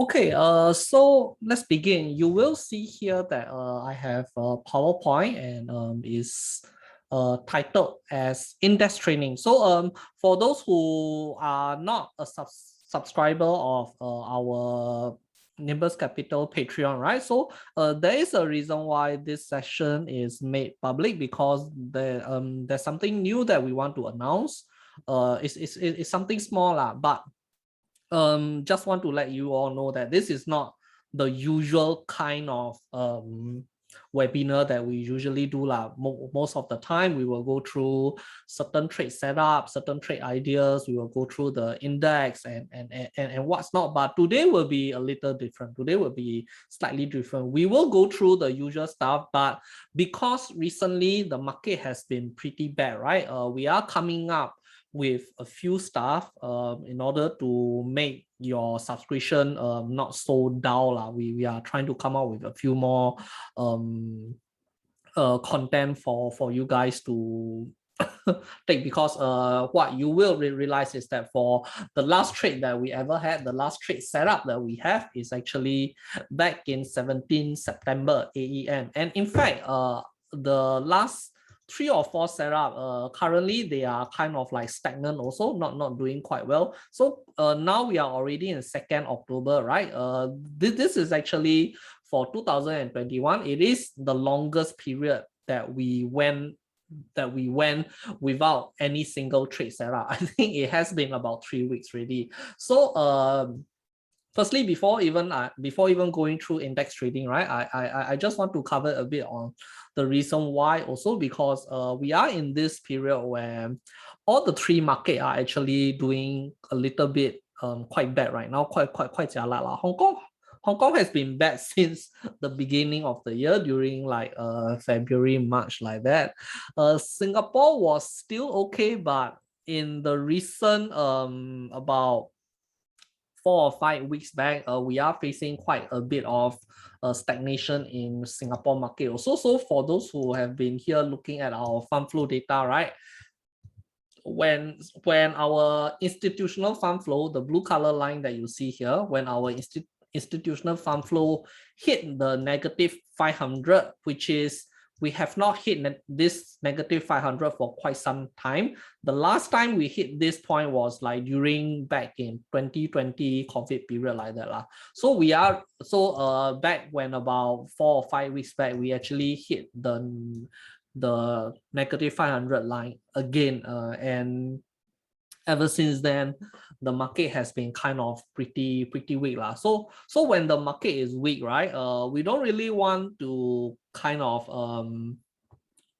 Okay, so let's begin. You will see here that I have a PowerPoint and is titled as Index Training. So for those who are not a subscriber of our Nimbus Capital Patreon, right? So there is a reason why this session is made public because there's something new that we want to announce. It's something small but just want to let you all know that this is not the usual kind of webinar that we usually do most of the time. We will go through certain trade setup, certain trade ideas. We will go through the index and what's not. But today will be a little different. Today will be slightly different. We will go through the usual stuff, but because recently the market has been pretty bad, right? We are coming up with a few stuff in order to make your subscription not so dull. We are trying to come up with a few more content for you guys to take, because what you will realize is that for the last trade that we ever had, the last trade setup that we have is actually back in 17 September AEM. And in fact, the last 3 or 4 setup, currently they are kind of like stagnant also, not doing quite well. So now we are already in 2nd October, right? This is actually for 2021. It is the longest period that we went without any single trade setup. I think it has been about 3 weeks already. So firstly, before even going through index trading, right, I just want to cover a bit on the reason why also, because we are in this period where all the 3 markets are actually doing a little bit quite bad right now, quite jialat lah. Hong Kong has been bad since the beginning of the year, during like February, March, like that. Singapore was still okay, but in the recent about 4 or 5 weeks back, we are facing quite a bit of stagnation in Singapore market also. So for those who have been here looking at our fund flow data, right, when our institutional fund flow, the blue color line that you see here, when our institutional fund flow hit the negative 500, which is, we have not hit this negative 500 for quite some time. The last time we hit this point was like during back in 2020 COVID period, like that lah. So we are back when about 4 or 5 weeks back, we actually hit the negative 500 line again, and ever since then the market has been kind of pretty weak lah. So when the market is weak, right, we don't really want to kind of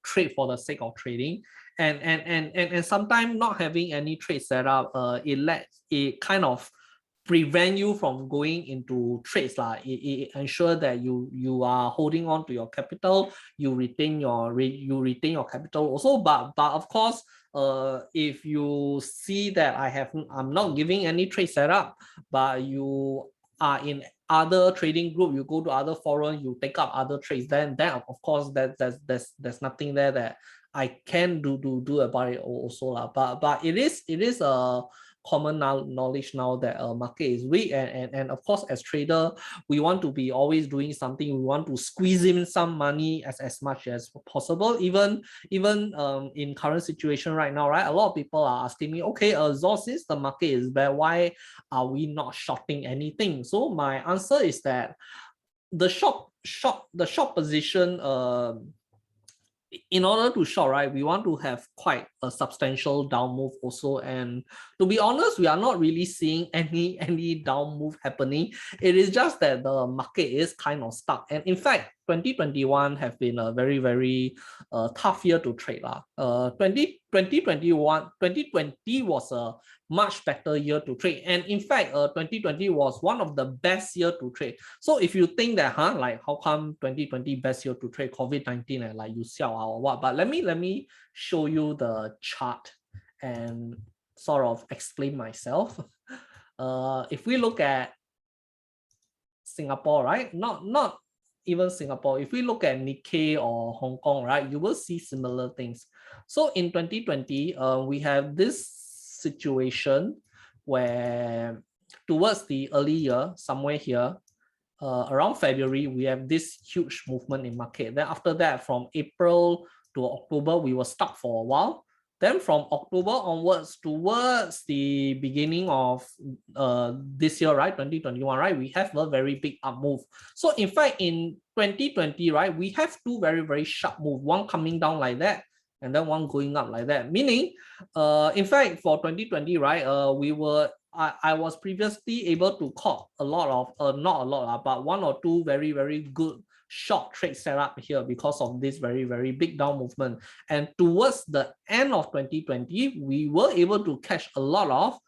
trade for the sake of trading, and sometimes not having any trade setup, it kind of prevent you from going into trades lah. It ensure that you are holding on to your capital, you retain your capital also. But of course, if you see that I'm not giving any trade setup, but you are in other trading group, you go to other forum, you take up other trades, then of course there's nothing there that I can do about it also lah. But it is a common knowledge now that market is weak, and of course, as trader, we want to be always doing something. We want to squeeze in some money as much as possible, even in current situation right now, right? A lot of people are asking me, okay, Zor, since the market is bad, why are we not shorting anything? So my answer is that the short position, in order to short, right, we want to have quite a substantial down move also. And to be honest, we are not really seeing any down move happening. It is just that the market is kind of stuck. And in fact, 2021 have been a very tough year to trade lah. 2020 was a much better year to trade, and in fact 2020 was one of the best year to trade. So if you think that like how come 2020 best year to trade, COVID-19 and like you sell or what, but let me show you the chart and sort of explain myself. If we look at Singapore, right, not even Singapore, if we look at Nikkei or Hong Kong, right, you will see similar things. So in 2020, we have this situation where towards the early year, somewhere here, around February, we have this huge movement in market. Then after that, from April to October, we were stuck for a while. Then from October onwards, towards the beginning of this year, right, 2021, right, we have a very big up move. So in fact, in 2020, right, we have two very, very sharp moves, one coming down like that, and then one going up like that. Meaning, in fact, for 2020, right, I was previously able to call a lot of, not a lot, but one or two very, very good short trade setup here because of this very, very big down movement. And towards the end of 2020, we were able to catch a lot of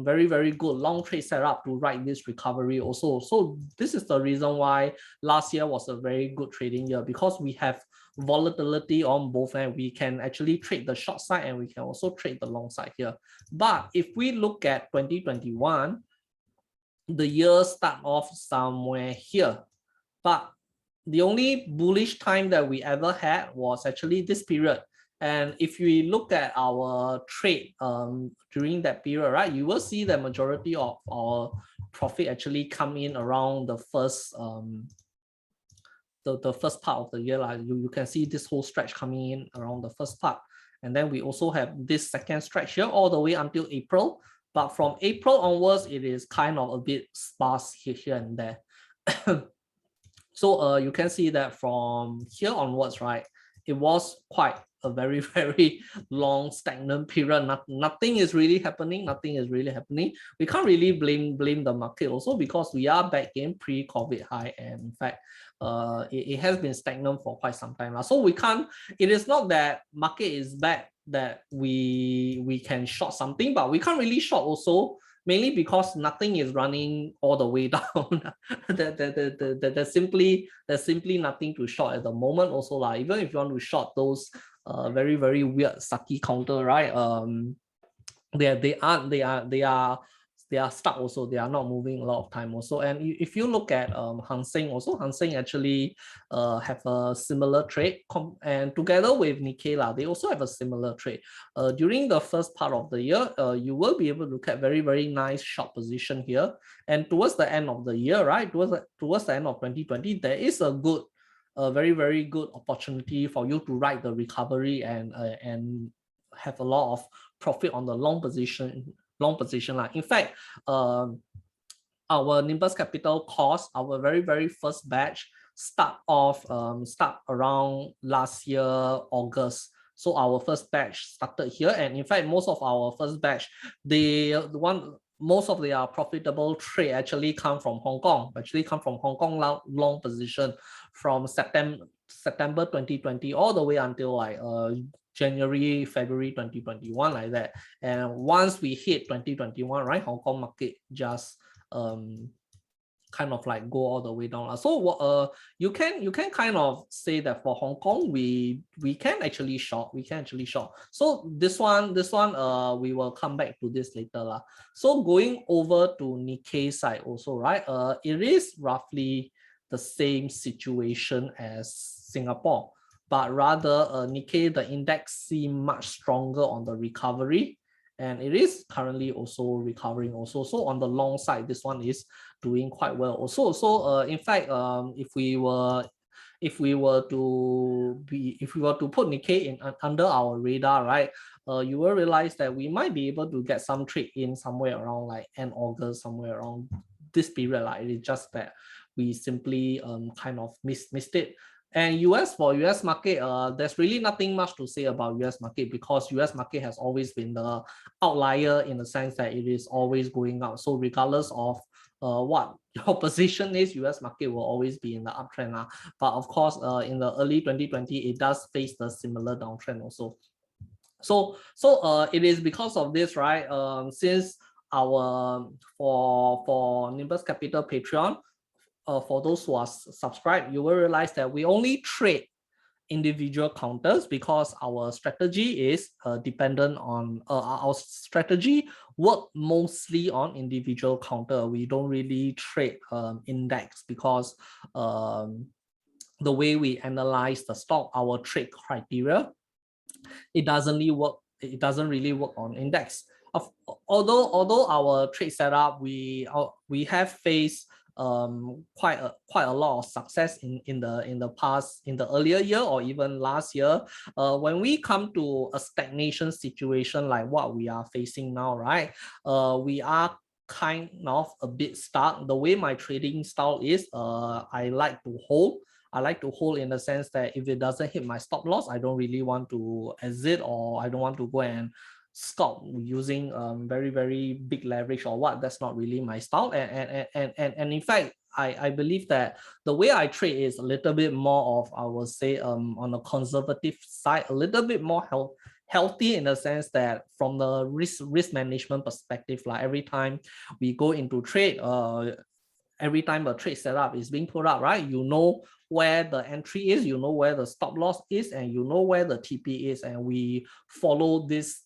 very, very good long trade setup to ride this recovery also. So this is the reason why last year was a very good trading year, because we have volatility on both ends. We can actually trade the short side and we can also trade the long side here. But if we look at 2021, the year start off somewhere here. But the only bullish time that we ever had was actually this period. And if we look at our trade during that period, right, you will see the majority of our profit actually come in around the first the first part of the year. Like you can see this whole stretch coming in around the first part. And then we also have this second stretch here all the way until April. But from April onwards, it is kind of a bit sparse here and there. So you can see that from here onwards, right, it was quite a very, very long stagnant period. Nothing is really happening. Nothing is really happening. We can't really blame the market also, because we are back in pre-COVID high, and in fact, it has been stagnant for quite some time now. So we can't. It is not that market is bad that we can short something, but we can't really short also. Mainly because nothing is running all the way down. There's simply nothing to short at the moment also. Like, even if you want to short those very, very weird sucky counter, right? They are stuck also. They are not moving a lot of time also. And if you look at Hang Seng also, Hang Seng actually have a similar trade, and together with Nikkei, they also have a similar trade. During the first part of the year, you will be able to look at very, very nice short position here. And towards the end of the year, right, towards the end of 2020, there is a good, very, very good opportunity for you to ride the recovery and have a lot of profit on the long position. In fact, our Nimbus Capital cost, our very, very first batch, start around last year August. So our first batch started here, and in fact, most of our first batch, most of their profitable trade actually come from Hong Kong. Long position from September 2020 all the way until like January, February 2021, like that. And once we hit 2021, right, Hong Kong market just kind of like go all the way down. So you can kind of say that for Hong Kong, we can actually short. So this one we will come back to this later. So going over to Nikkei side also, right? It is roughly the same situation as Singapore, but rather Nikkei, the index seems much stronger on the recovery, and it is currently also recovering also. So on the long side, this one is doing quite well also. So in fact, if we were to put Nikkei in under our radar, right, you will realize that we might be able to get some trade in somewhere around like end August, somewhere around this period. It is just that we simply kind of missed it. And for US market, there's really nothing much to say about US market, because US market has always been the outlier in the sense that it is always going up. So regardless of what your position is, US market will always be in the uptrend. But of course, in the early 2020, it does face the similar downtrend also. So it is because of this, right? Since our for Nimbus Capital Patreon, for those who are subscribed, you will realize that we only trade individual counters because our strategy is dependent on our strategy work mostly on individual counter. We don't really trade index, because the way we analyze the stock, our trade criteria, it doesn't really work on index. although our trade setup, we have faced quite a lot of success in the past, in the earlier year or even last year. When we come to a stagnation situation like what we are facing now, right? We are kind of a bit stuck. The way my trading style is, I like to hold. I like to hold in the sense that if it doesn't hit my stop loss, I don't really want to exit, or I don't want to go and stop using very big leverage or what. That's not really my style. And in fact, I believe that the way I trade is a little bit more of, I would say, on the conservative side, a little bit more healthy in the sense that from the risk management perspective, like every time we go into trade, every time a trade setup is being put up, right, you know where the entry is, you know where the stop loss is, and you know where the TP is, and we follow this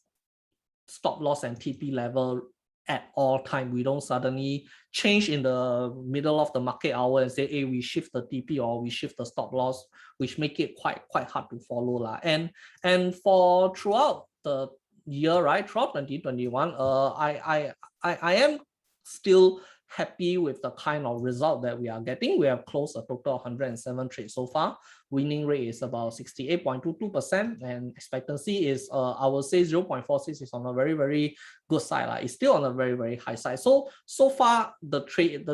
stop loss and TP level at all time. We don't suddenly change in the middle of the market hour and say, hey, we shift the TP or we shift the stop loss, which make it quite hard to follow lah. And for throughout the year, right, throughout 2021, I am still happy with the kind of result that we are getting. We have closed a total of 107 trades so far. Winning rate is about 68.22%, and expectancy is, I will say, 0.46 is on a very good side. Like, it's still on a very high side. So far the trade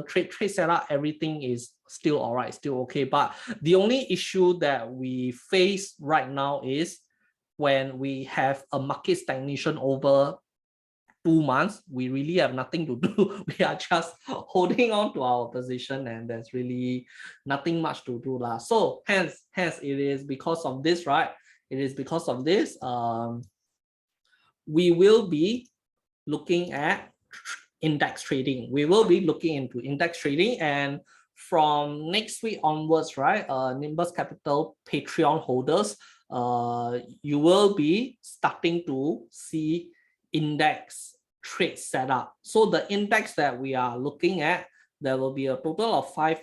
setup, everything is still all right, still okay. But the only issue that we face right now is when we have a market stagnation over 2 months, we really have nothing to do. We are just holding on to our position, and there's really nothing much to do lah. So hence it is because of this, right? It is because of this, we will be looking at index trading. We will be looking into index trading, and from next week onwards, right, Nimbus Capital Patreon holders, you will be starting to see index trade setup. So the index that we are looking at, there will be a total of five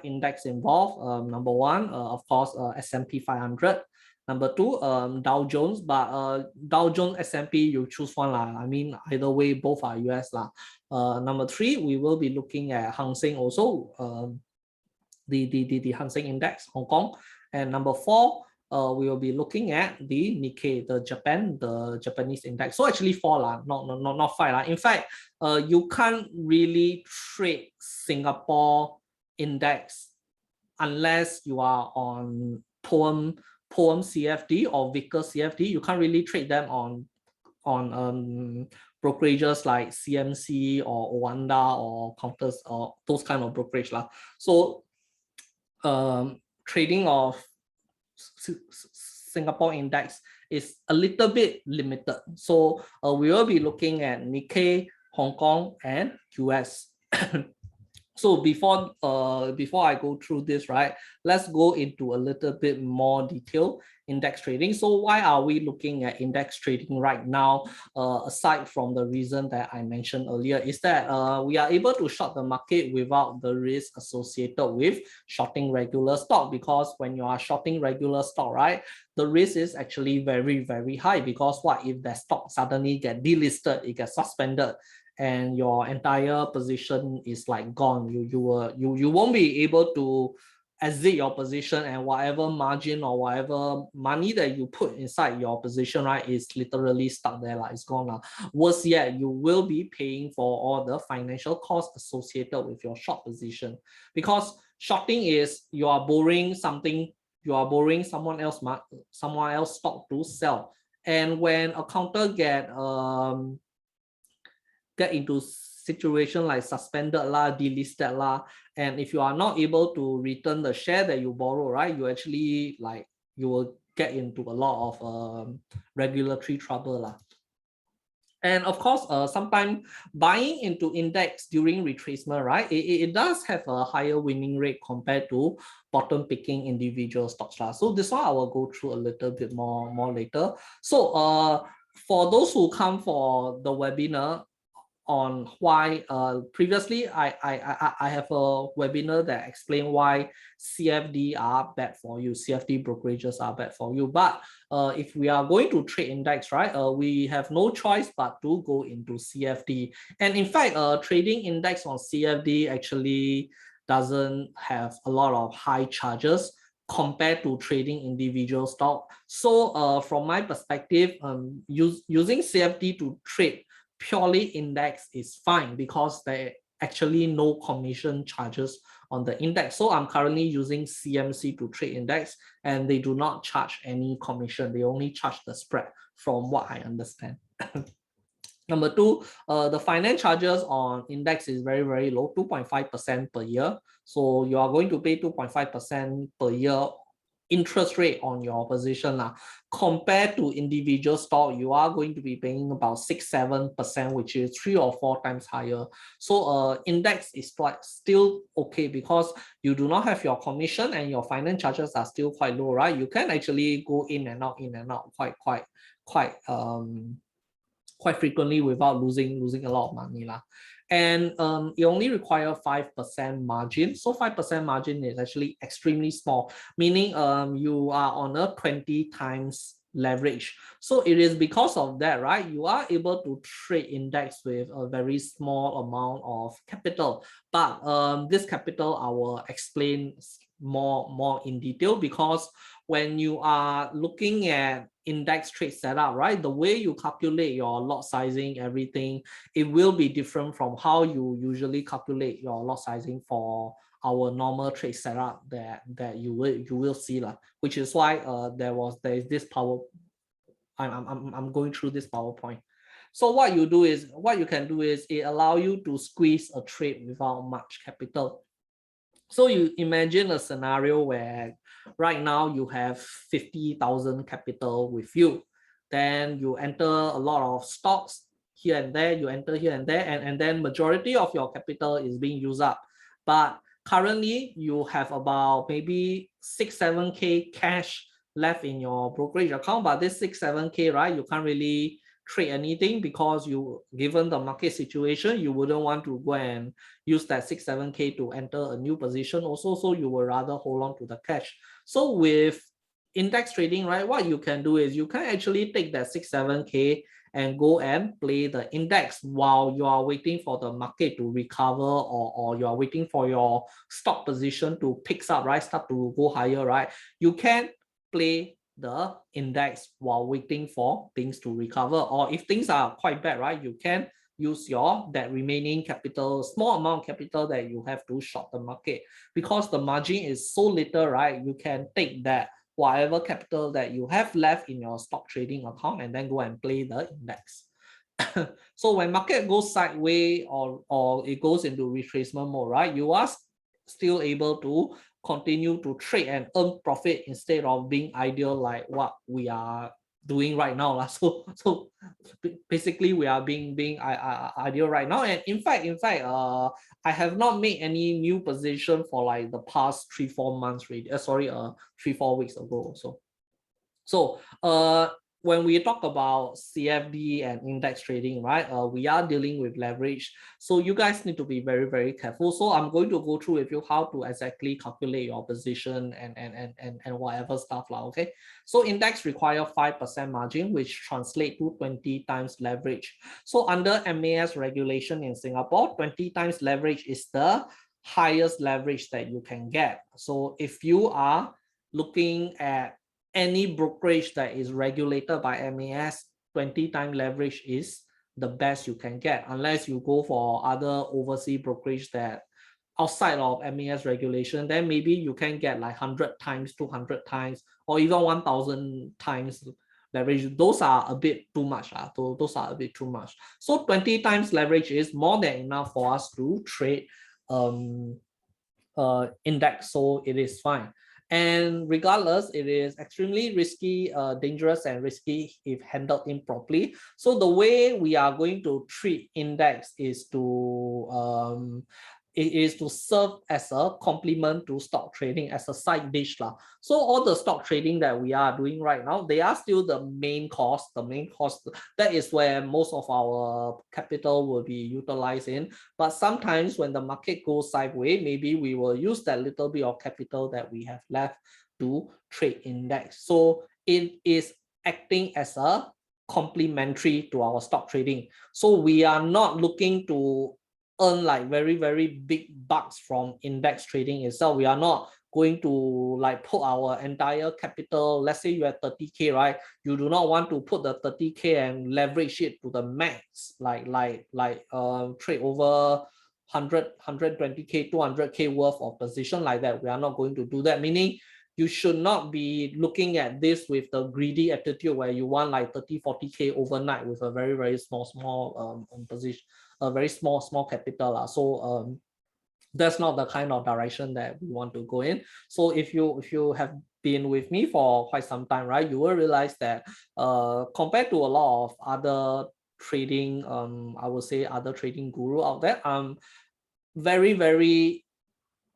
index involved. Number one, of course, S&P 500. Number two, Dow Jones, but Dow Jones, S&P, you choose one lah. I mean, either way, both are US lah. Number three, we will be looking at Hang Seng also, the Hang Seng Index, Hong Kong. And number four, we will be looking at the Nikkei, the Japanese index. So actually four lah, not five lah. In fact, you can't really trade Singapore index unless you are on POEM CFD or Vickers CFD. You can't really trade them on brokerages like CMC or Oanda or Counters or those kind of brokerage lah. So trading of Singapore index is a little bit limited. So we will be looking at Nikkei, Hong Kong, and US. So before I go through this, right, let's go into a little bit more detail index trading. So why are we looking at index trading right now? Aside from the reason that I mentioned earlier, is that we are able to short the market without the risk associated with shorting regular stock. Because when you are shorting regular stock, right, the risk is actually very high. Because what if that stock suddenly get delisted, it gets suspended, and your entire position is like gone? You won't be able to exit your position, and whatever margin or whatever money that you put inside your position, right, is literally stuck there, like it's gone. Worse yet, you will be paying for all the financial costs associated with your short position. Because shorting is you are borrowing something, you are borrowing someone else stock to sell. And when a counter get into situation like suspended lah, delisted lah, and if you are not able to return the share that you borrow, right, you actually, like, you will get into a lot of regulatory trouble lah. And of course, sometimes buying into index during retracement, right, it does have a higher winning rate compared to bottom picking individual stocks lah. So this one I will go through a little bit more later. So for those who come for the webinar, on why previously I have a webinar that explain why CFD are bad for you, CFD brokerages are bad for you. But if we are going to trade index, right, we have no choice but to go into CFD. And in fact, trading index on CFD actually doesn't have a lot of high charges compared to trading individual stock. So from my perspective, using CFD to trade purely index is fine because there actually no commission charges on the index. So I'm currently using CMC to trade index, and they do not charge any commission. They only charge the spread from what I understand. Number two, the finance charges on index is very, very low, 2.5% per year. So you are going to pay 2.5% per year interest rate on your position. Compared to individual stock, you are going to be paying about 6-7%, which is 3 or 4 times higher. So index is still okay because you do not have your commission and your finance charges are still quite low, right? You can actually go in and out quite frequently without losing a lot of money. And you only require 5% margin. So 5% margin is actually extremely small, meaning you are on a 20 times leverage. So it is because of that, right? You are able to trade index with a very small amount of capital. But this capital I will explain more in detail, because when you are looking at index trade setup, right, the way you calculate your lot sizing, everything, it will be different from how you usually calculate your lot sizing for our normal trade setup that you will see, which is why there is this power. I'm going through this PowerPoint. So what you can do is it allow you to squeeze a trade without much capital. So you imagine a scenario where right now you have 50,000 capital with you. Then you enter a lot of stocks here and there, you enter here and there, and then majority of your capital is being used up. But currently you have about maybe 6-7K cash left in your brokerage account, but this 6-7K, right, you can't really trade anything because given the market situation, you wouldn't want to go and use that 6-7K to enter a new position also, so you would rather hold on to the cash. So with index trading, right, what you can do is you can actually take that 6-7K and go and play the index while you are waiting for the market to recover, or you are waiting for your stock position to pick up, right, start to go higher, right? You can play the index while waiting for things to recover. Or if things are quite bad, right, you can use that remaining capital, small amount of capital that you have to short the market. Because the margin is so little, right, you can take that whatever capital that you have left in your stock trading account and then go and play the index. So when market goes sideways or it goes into retracement mode, right, you are still able to continue to trade and earn profit instead of being ideal like what we are doing right now. So basically we are being ideal right now. And in fact I have not made any new position for like the past 3-4 months really. 3-4 weeks ago. So when we talk about CFD and index trading, right, we are dealing with leverage. So you guys need to be very, very careful. So I'm going to go through with you how to exactly calculate your position and whatever stuff. Okay. So index require 5% margin, which translate to 20 times leverage. So under MAS regulation in Singapore, 20 times leverage is the highest leverage that you can get. So if you are looking at any brokerage that is regulated by MAS, 20 times leverage is the best you can get, unless you go for other overseas brokerage that outside of MAS regulation, then maybe you can get like 100 times, 200 times, or even 1,000 times leverage. Those are a bit too much. Those are a bit too much. So 20 times leverage is more than enough for us to trade index, so it is fine. And regardless, it is extremely risky, dangerous and risky if handled improperly. So the way we are going to treat index is to it is to serve as a complement to stock trading, as a side dish lah. So all the stock trading that we are doing right now, they are still the main cost. The main cost, that is where most of our capital will be utilized in. But sometimes when the market goes sideways, maybe we will use that little bit of capital that we have left to trade index. So it is acting as a complementary to our stock trading. So we are not looking to earn like very big bucks from index trading itself. We are not going to like put our entire capital. Let's say you have 30K, right? You do not want to put the 30K and leverage it to the max, like trade over 120K, 200K worth of position like that. We are not going to do that, meaning you should not be looking at this with the greedy attitude where you want like 30-40K overnight with a very small position, a very small capital. So that's not the kind of direction that we want to go in. So if you have been with me for quite some time, right, you will realize that compared to a lot of other trading, I would say other trading guru out there, very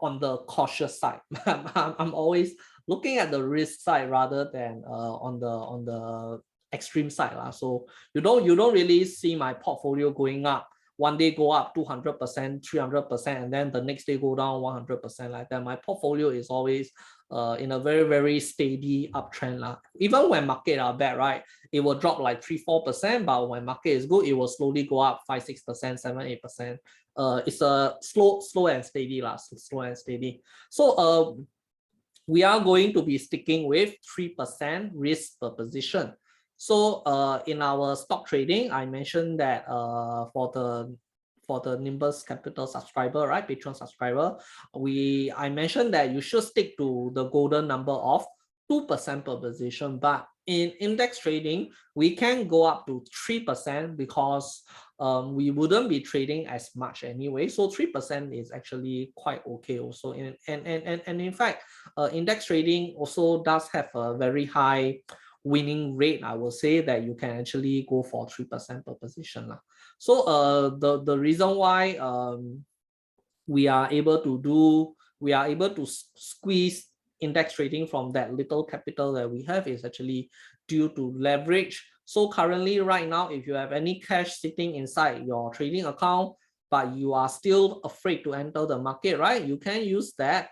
on the cautious side. I'm always looking at the risk side rather than on the extreme side. So you don't really see my portfolio going up. One day go up 200%, 300%, and then the next day go down 100% like that. My portfolio is always in a very steady uptrend. Even when market are bad, right, it will drop like 3-4%, but when market is good, it will slowly go up 5-6%, 7-8%. It's a slow and steady, slow and steady. So we are going to be sticking with 3% risk per position. So in our stock trading, I mentioned that for the Nimbus Capital subscriber, right, Patreon subscriber, I mentioned that you should stick to the golden number of 2% per position. But in index trading, we can go up to 3% because we wouldn't be trading as much anyway. So 3% is actually quite okay also. And in fact, index trading also does have a very high winning rate. I will say that you can actually go for 3% per position. So the reason why we are able to squeeze index trading from that little capital that we have is actually due to leverage. So currently right now, if you have any cash sitting inside your trading account, but you are still afraid to enter the market, right, you can use that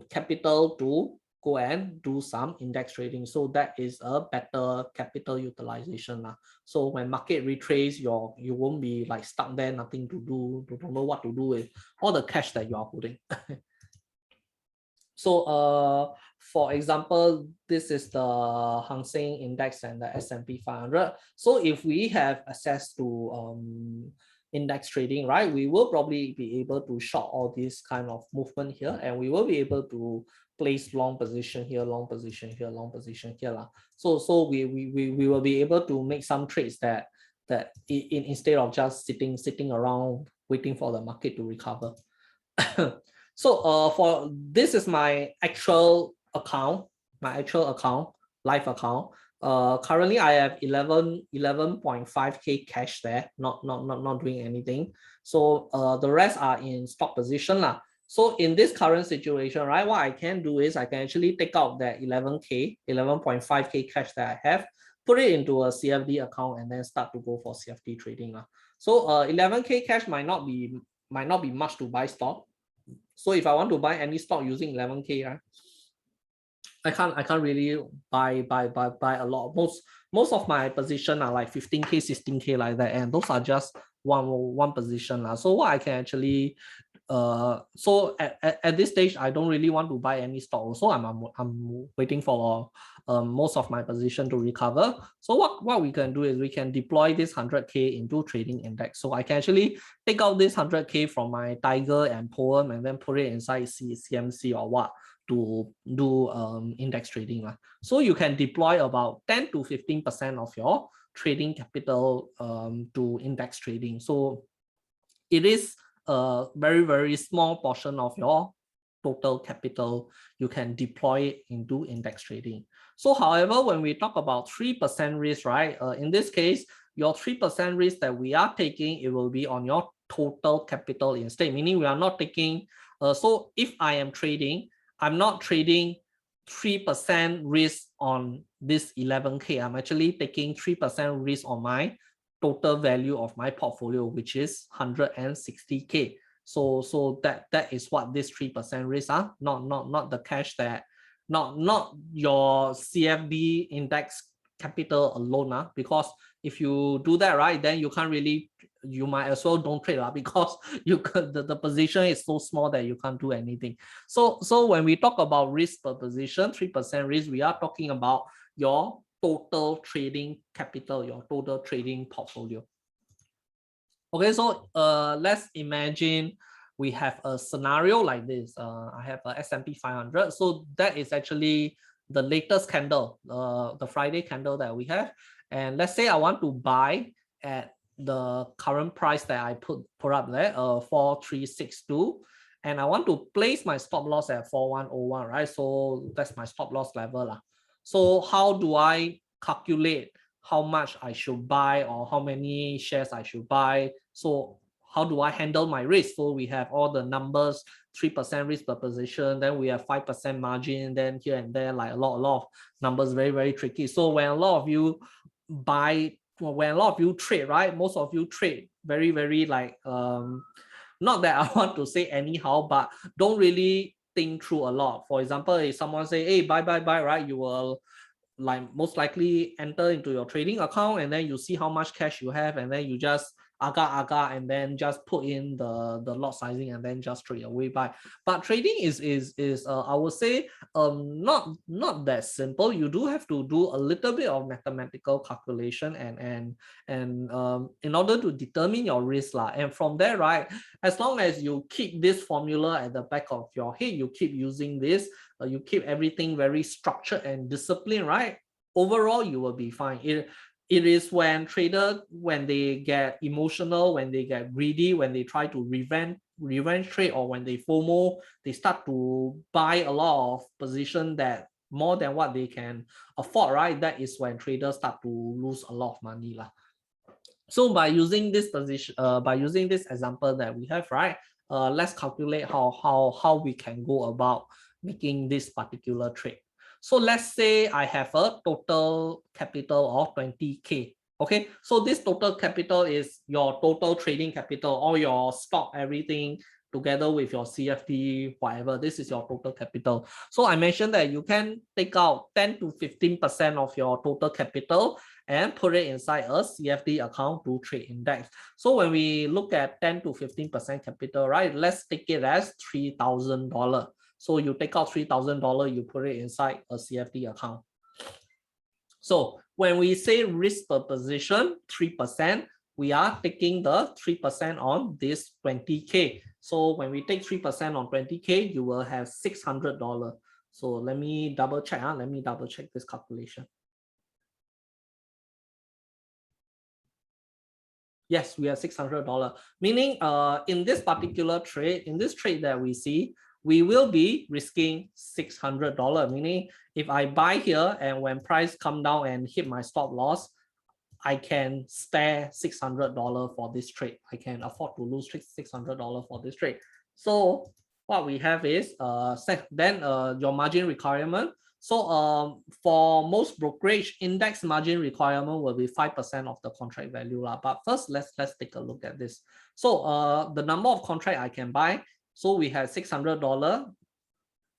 capital to go and do some index trading. So that is a better capital utilization. So when market retrace, you won't be like stuck there, nothing to do, don't know what to do with all the cash that you are holding. So for example, this is the Hang Seng Index and the S&P 500. So if we have access to index trading, right, we will probably be able to short all this kind of movement here, and we will be able to place long position here, long position here, long position here. So we will be able to make some trades that instead of just sitting around waiting for the market to recover. So for this is my actual account, live account. Currently I have 11.5K cash there, not doing anything. So the rest are in stock position. So in this current situation, right, what I can do is I can actually take out that 11.5K cash that I have, put it into a CFD account, and then start to go for CFD trading. So 11K cash might not be much to buy stock. So if I want to buy any stock using 11K, right, I can't really buy a lot. Most of my position are like 15K, 16K like that, and those are just one position. So what I can actually so at this stage, I don't really want to buy any stock. Also, I'm waiting for most of my position to recover. So what we can do is we can deploy this 100K into trading index. So I can actually take out this 100K from my Tiger and Poem and then put it inside CMC or what to do index trading. So you can deploy about 10 to 15% of your trading capital to index trading. So it is a very small portion of your total capital you can deploy it into index trading. So however, when we talk about 3% risk, right, in this case, your 3% risk that we are taking, it will be on your total capital instead, meaning we are not taking, so if I am trading, I'm not trading 3% risk on this 11K. I'm actually taking 3% risk on my total value of my portfolio, which is 160K. So that is what this 3% risk are, not the cash that, not your CFD index capital alone, because if you do that, right, then you can't really, you might as well don't trade because you could, the position is so small that you can't do anything. So when we talk about risk per position, 3% risk, we are talking about your total trading capital, your total trading portfolio. Okay, so let's imagine we have a scenario like this. I have a S&P 500. So that is actually the latest candle, the Friday candle that we have. And let's say I want to buy at the current price that I put up there, 4362. And I want to place my stop loss at 4101, right? So that's my stop loss level. So how do I calculate how much I should buy or how many shares I should buy? So how do I handle my risk? So we have all the numbers, 3% risk per position, then we have 5% margin, then here and there, like a lot of numbers, very, very tricky. So when a lot of you buy, when a lot of you trade, right, most of you trade very, very like, not that I want to say anyhow, but don't really think through a lot. For example, if someone say, hey, buy, right, you will like most likely enter into your trading account, and then you see how much cash you have, and then you just aga, and then just put in the lot sizing and then just trade away buy. But trading is I would say not that simple. You do have to do a little bit of mathematical calculation and in order to determine your risk and from there, right, as long as you keep this formula at the back of your head, you keep using this, you keep everything very structured and disciplined, right, overall you will be fine. It is when traders, when they get emotional, when they get greedy, when they try to revenge trade, or when they FOMO, they start to buy a lot of position that more than what they can afford, right? That is when traders start to lose a lot of money. So by using this position, by using this example that we have, right, let's calculate how we can go about making this particular trade. So let's say I have a total capital of 20K. Okay, so this total capital is your total trading capital, all your stock, everything together with your CFD, whatever. This is your total capital. So I mentioned that you can take out 10 to 15% of your total capital and put it inside a CFD account to trade index. So when we look at 10 to 15% capital, right, let's take it as $3,000. So you take out $3,000, you put it inside a CFD account. So when we say risk per position, 3%, we are taking the 3% on this 20K. So when we take 3% on 20K, you will have $600. So let me double check. Let me double check this calculation. Yes, we have $600. Meaning in this particular trade, in this trade that we see, we will be risking $600. Meaning if I buy here and when price come down and hit my stop loss, I can spare $600 for this trade. I can afford to lose $600 for this trade. So what we have is then your margin requirement. So for most brokerage, index margin requirement will be 5% of the contract value. But first, let's take a look at this. So the number of contract I can buy. So we have $600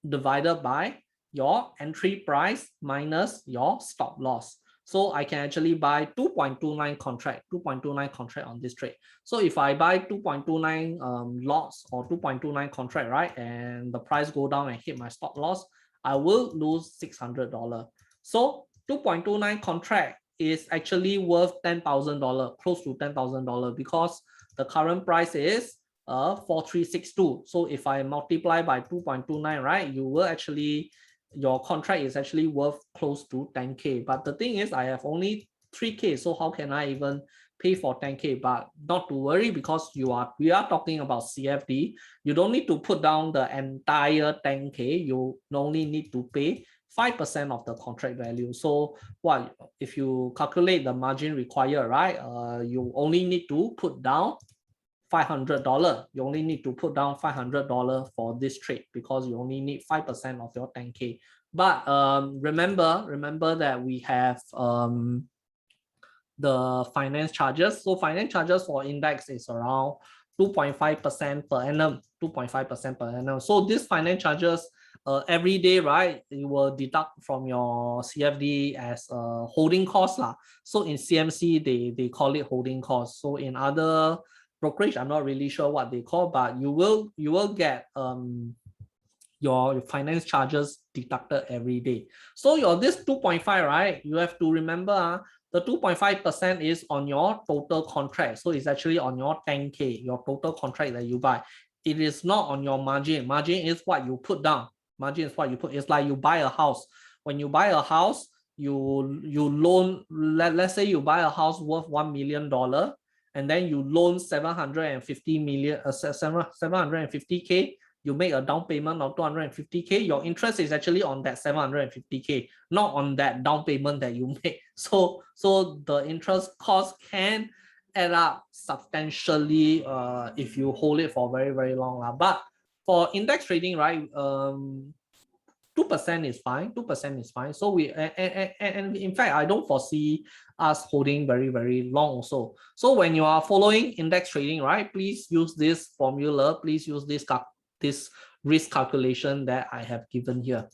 divided by your entry price minus your stop loss. So I can actually buy 2.29 contract on this trade. So if I buy 2.29 lots or 2.29 contract, right, and the price go down and hit my stop loss, I will lose $600. So 2.29 contract is actually worth $10,000, close to $10,000, because the current price is 4362. So if I multiply by 2.29, right, you will actually, your contract is actually worth close to 10K. But the thing is, I have only 3K. So how can I even pay for 10K? But not to worry, because we are talking about CFD. You don't need to put down the entire 10K. You only need to pay 5% of the contract value. So what if you calculate the margin required, right? You only need to put down $500. You only need to put down $500 for this trade because you only need 5% of your 10K. But remember that we have the finance charges. So finance charges for index is around 2.5% per annum, 2.5% per annum. So this finance charges every day, right, it will deduct from your CFD as a holding cost lah. So in CMC, they call it holding cost. So in other brokerage, I'm not really sure what they call, but you will get your finance charges deducted every day. So your this 2.5, right, you have to remember the 2.5% is on your total contract. So it's actually on your 10K, your total contract that you buy. It is not on your margin. Margin is what you put down. Margin is what you put. It's like you buy a house. When you buy a house, you loan, let's say you buy a house worth $1 million, and then you loan 750K. You make a down payment of 250K, your interest is actually on that 750K, not on that down payment that you make. So the interest cost can add up substantially if you hold it for very, very long. But for index trading, right, 2% is fine. 2% is fine. So we and in fact, I don't foresee us holding very, very long also. So when you are following index trading, right, please use this formula. Please use this risk calculation that I have given here.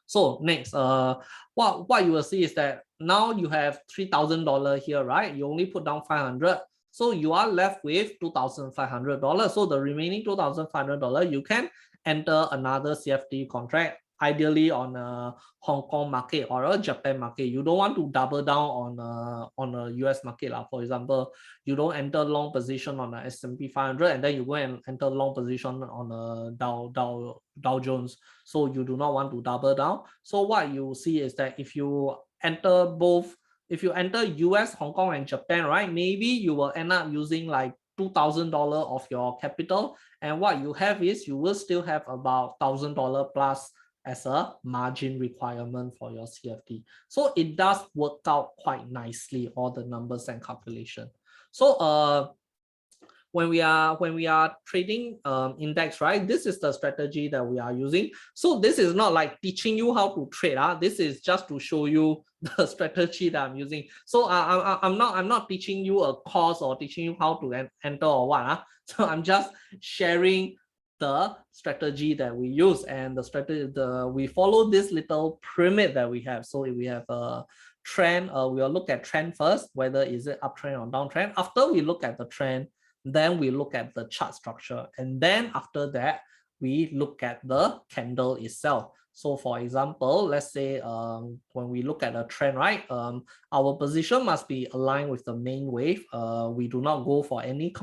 So next, what you will see is that now you have $3,000 here, right? You only put down 500, so you are left with $2,500. So the remaining $2,500 you can enter another CFD contract, ideally on a Hong Kong market or a Japan market. You don't want to double down on a US market. For example, you don't enter long position on the S&P 500 and then you go and enter long position on a Dow Jones. So you do not want to double down. So what you see is that if you enter both, if you enter US, Hong Kong, and Japan, right, maybe you will end up using like $2,000 of your capital, and what you have is you will still have about $1,000 plus as a margin requirement for your CFD. So it does work out quite nicely, all the numbers and calculation. So when we are trading index, right, this is the strategy that we are using. So this is not like teaching you how to trade. This is just to show you the strategy that I'm using. So I'm not teaching you a course or teaching you how to enter or what. So I'm just sharing the strategy that we use, and the strategy, we follow this little pyramid that we have. So if we have a trend, we will look at trend first, whether is it uptrend or downtrend. After we look at the trend, then we look at the chart structure, and then after that we look at the candle itself. So for example, let's say when we look at a trend, right, our position must be aligned with the main wave. We do not go for any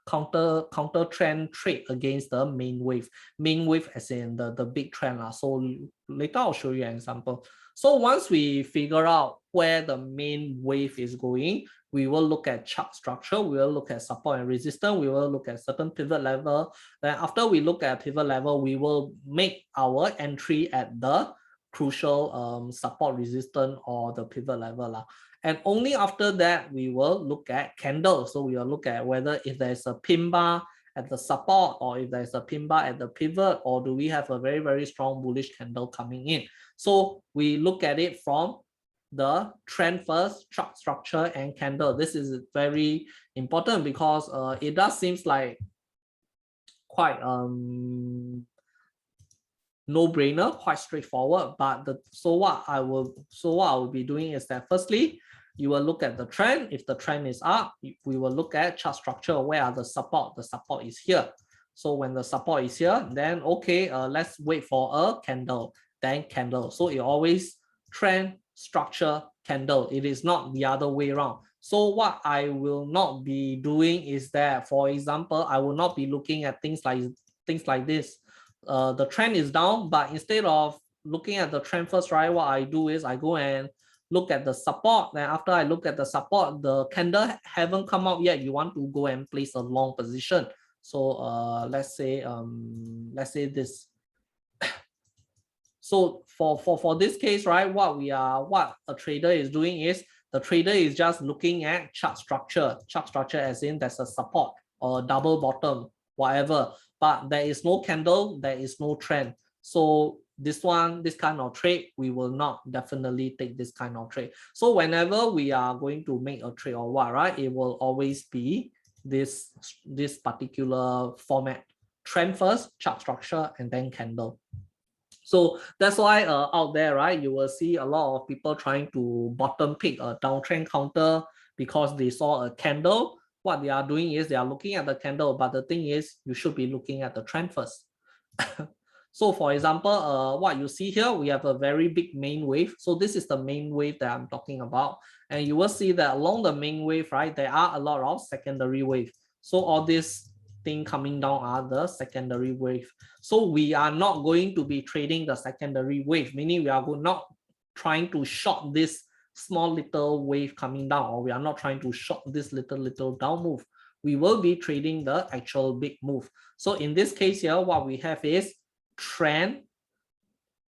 counter trend trade against the main wave as in the big trend. So later I'll show you an example. So once we figure out where the main wave is going, we will look at chart structure, we will look at support and resistance, we will look at certain pivot level. Then after we look at pivot level, we will make our entry at the crucial support, resistance, or the pivot level. And only after that we will look at candle. So we will look at whether if there's a pin bar at the support, or if there's a pin bar at the pivot, or do we have a very, very strong bullish candle coming in. So we look at it from the trend first, chart structure, and candle. This is very important because it does seems like quite no-brainer, quite straightforward. But what I will be doing is that firstly, you will look at the trend. If the trend is up, we will look at chart structure. Where are the support? The support is here. So when the support is here, then okay, let's wait for a candle, then candle. So it always trend, structure, candle. It is not the other way around. So what I will not be doing is that, for example, I will not be looking at things like this. The trend is down, but instead of looking at the trend first, right, what I do is I go and look at the support. Then after I look at the support, the candle haven't come out yet. You want to go and place a long position. So let's say this. So for this case, right, what a trader is doing is the trader is just looking at chart structure as in there's a support or double bottom, whatever, but there is no candle, there is no trend. So this kind of trade, we will not definitely take this kind of trade. So whenever we are going to make a trade or what, right, it will always be this particular format: trend first, chart structure, and then candle. So that's why out there, right, you will see a lot of people trying to bottom pick a downtrend counter because they saw a candle. What they are doing is they are looking at the candle, but the thing is you should be looking at the trend first. So for example, what you see here, we have a very big main wave. So this is the main wave that I'm talking about. And you will see that along the main wave, right, there are a lot of secondary wave. So all this thing coming down are the secondary wave. So we are not going to be trading the secondary wave, meaning we are not trying to short this small little wave coming down, or we are not trying to short this little down move. We will be trading the actual big move. So in this case here, what we have is trend,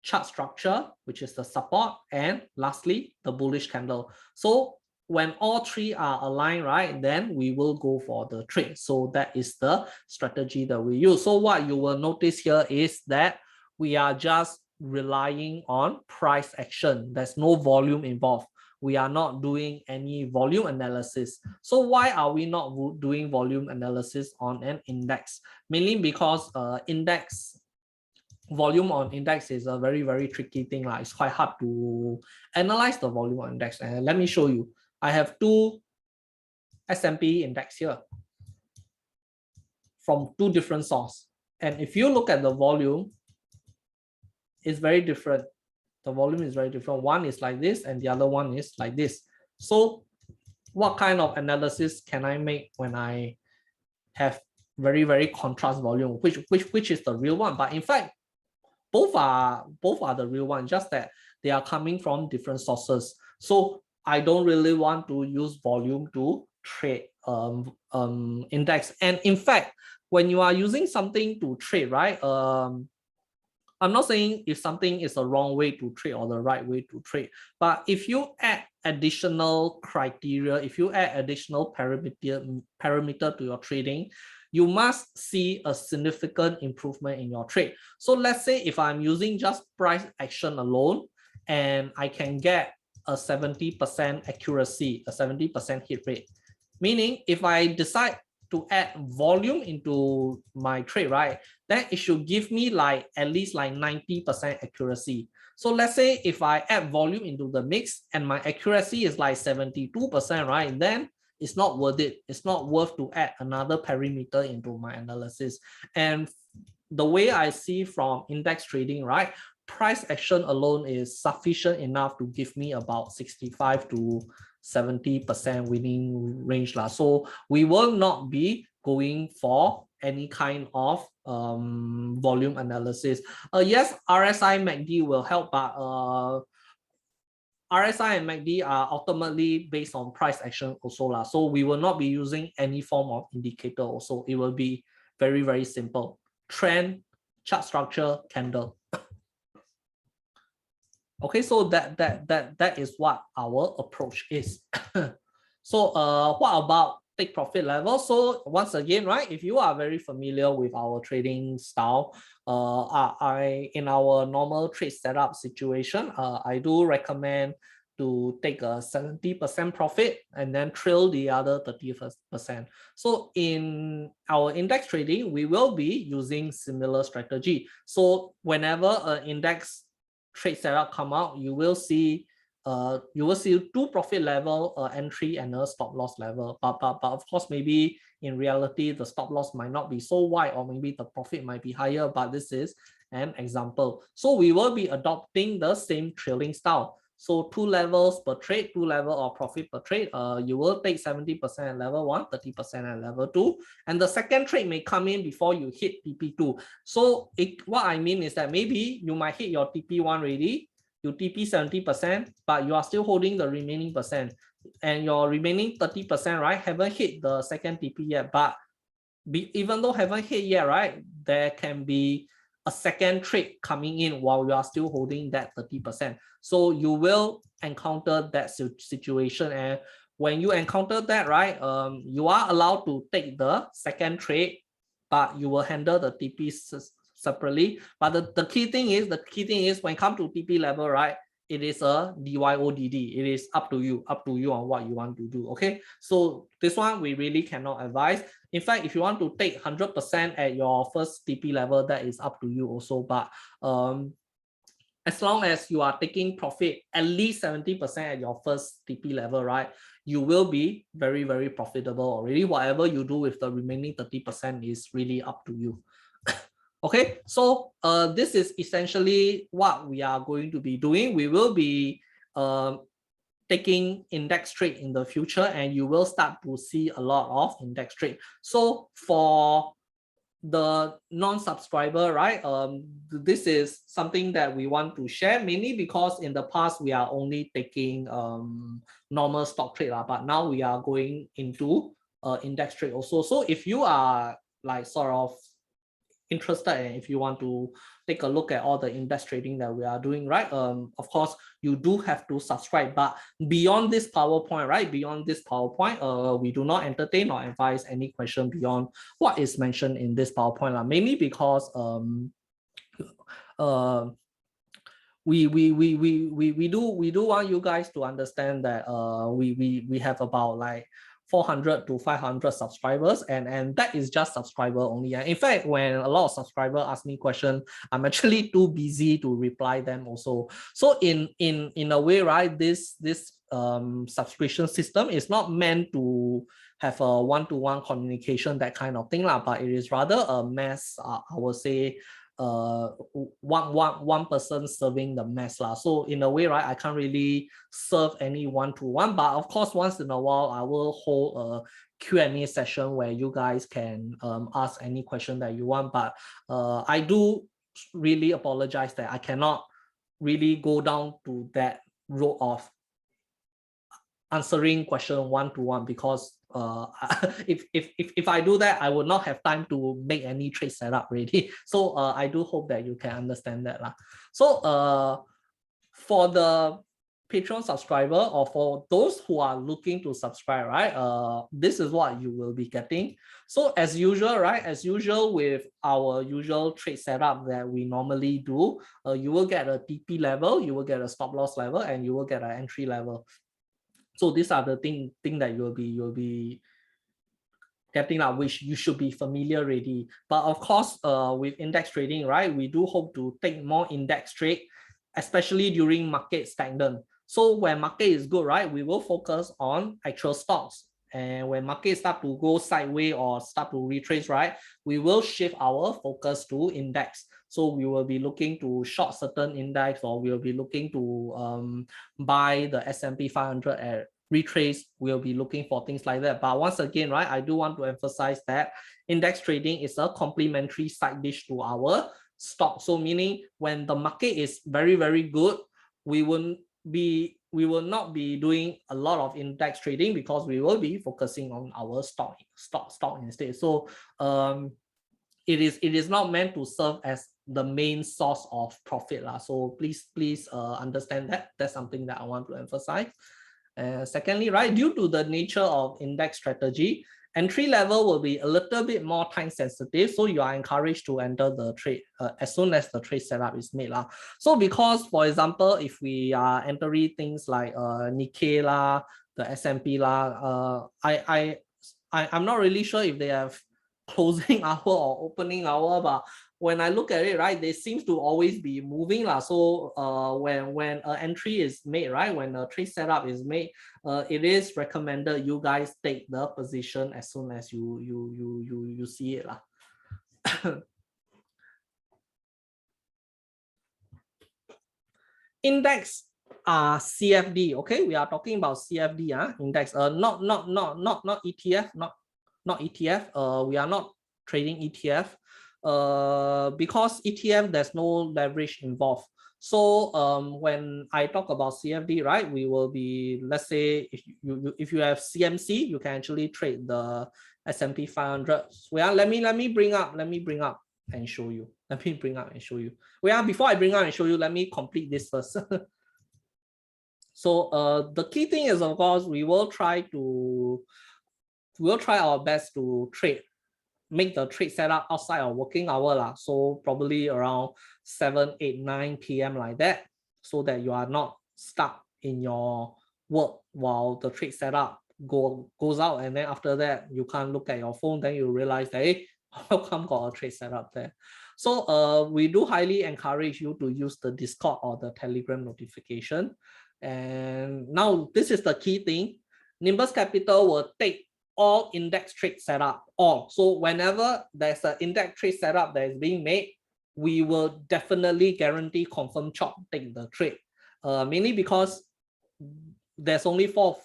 chart structure, which is the support, and lastly, the bullish candle. So when all three are aligned, right, then we will go for the trade. So that is the strategy that we use. So what you will notice here is that we are just relying on price action. There's no volume involved. We are not doing any volume analysis. So why are we not doing volume analysis on an index? Mainly because volume on index is a very tricky thing. It's quite hard to analyze the volume on index. And let me show you. I have two S&P index here from two different sources. And if you look at the volume, it's very different. The volume is very different. One is like this and the other one is like this. So what kind of analysis can I make when I have very contrast volume, which is the real one? But in fact, both are the real one, just that they are coming from different sources. So I don't really want to use volume to trade index. And in fact, when you are using something to trade, right, I'm not saying if something is the wrong way to trade or the right way to trade, but if you add additional criteria, if you add additional parameter to your trading, you must see a significant improvement in your trade. So let's say if I'm using just price action alone and I can get a 70% accuracy, a 70% hit rate, meaning if I decide to add volume into my trade, right, then it should give me like at least like 90% accuracy. So let's say if I add volume into the mix and my accuracy is like 72%, right, then it's not worth it. It's not worth to add another parameter into my analysis. And the way I see from index trading, right, price action alone is sufficient enough to give me about 65 to 70% winning range. So we will not be going for any kind of volume analysis. Yes, RSI MACD will help, but RSI and MACD are ultimately based on price action also. So we will not be using any form of indicator also. It will be very simple. Trend, chart structure, candle. Okay, so that is what our approach is. So what about take profit level? So once again, right, if you are very familiar with our trading style, in our normal trade setup situation, I do recommend to take a 70% profit and then trail the other 30%. So in our index trading, we will be using similar strategy. So whenever an index trade setup come out, you will see two profit level entry and a stop loss level, but of course maybe in reality the stop loss might not be so wide, or maybe the profit might be higher, but this is an example. So we will be adopting the same trailing style. So 2 levels per trade, 2 level of profit per trade. You will take 70% at level 1, 30% at level 2, and the second trade may come in before you hit TP2. So what I mean is that maybe you might hit your TP1 already, you TP 70%, but you are still holding the remaining percent, and your remaining 30%, right, haven't hit the second TP yet. But even though haven't hit yet, right, there can be a second trade coming in while you are still holding that 30%. So you will encounter that situation, and when you encounter that, right, you are allowed to take the second trade, but you will handle the TP separately. But the key thing is when it comes to TP level, right, it is a DYODD. It is up to you on what you want to do. Okay, so this one we really cannot advise. In fact, if you want to take 100% at your first TP level, that is up to you also. But as long as you are taking profit at least 70% at your first TP level, right, you will be very, very profitable already. Whatever you do with the remaining 30% is really up to you. Okay, so this is essentially what we are going to be doing. We will be taking index trade in the future, and you will start to see a lot of index trade. So for the non-subscriber, right, this is something that we want to share, mainly because in the past we are only taking normal stock trade, but now we are going into index trade also. So if you are like sort of interested, and if you want to take a look at all the index trading that we are doing, right, of course you do have to subscribe. But beyond this PowerPoint, right, we do not entertain or advise any question beyond what is mentioned in this PowerPoint, mainly because we do want you guys to understand that we have about like 400 to 500 subscribers, and that is just subscriber only. In fact, when a lot of subscribers ask me questions, I'm actually too busy to reply them also. So in a way, right, this subscription system is not meant to have a one-to-one communication, that kind of thing, but it is rather a mass, I would say, one person serving the mass. So in a way, right, I can't really serve any one-to-one, but of course once in a while I will hold a Q&A session where you guys can ask any question that you want. But I do really apologize that I cannot really go down to that road of answering question one-to-one, because if I do that, I would not have time to make any trade setup ready. So I do hope that you can understand that. So for the Patreon subscriber, or for those who are looking to subscribe, right, this is what you will be getting. So as usual, right, with our usual trade setup that we normally do, you will get a TP level, you will get a stop loss level, and you will get an entry level. So these are the thing that you'll be getting, which you should be familiar already. But of course, with index trading, right, we do hope to take more index trade, especially during market stagnant. So when market is good, right, we will focus on actual stocks. And when markets start to go sideways or start to retrace, right, we will shift our focus to index. So we will be looking to short certain index, or we'll be looking to buy the S&P 500 at retrace. We'll be looking for things like that. But once again, right, I do want to emphasize that index trading is a complementary side dish to our stock. So meaning when the market is very, very good, we will not be doing a lot of index trading, because we will be focusing on our stock instead. So it is not meant to serve as the main source of profit. So please understand that. That's something that I want to emphasize. Secondly, right, due to the nature of index strategy, entry level will be a little bit more time sensitive, so you are encouraged to enter the trade as soon as the trade setup is made. So because, for example, if we are entering things like Nikkei, the S&P, I'm not really sure if they have closing hour or opening hour, but when I look at it, right, they seems to always be moving. So when an entry is made, right, when a trade setup is made, it is recommended you guys take the position as soon as you see it. Index CFD. Okay, we are talking about CFD index. Not ETF, not ETF. We are not trading ETF. Because ETF, there's no leverage involved. So when I talk about CFD, right, we will be, let's say if you have CMC, you can actually trade the S&P 500. Let me bring up and show you. Before I bring up and show you, let me complete this first. So the key thing is, of course, we'll try our best to make the trade setup outside of working hour lah. So probably around 7, 8, 9 p.m. like that, so that you are not stuck in your work while the trade setup goes out, and then after that you can't look at your phone, then you realize that, hey, how come got a trade setup there? So we do highly encourage you to use the Discord or the Telegram notification. And now this is the key thing. Nimbus Capital will take all index trade setup, all. So whenever there's an index trade setup that is being made, we will definitely guarantee confirm chop take the trade. Mainly because there's only four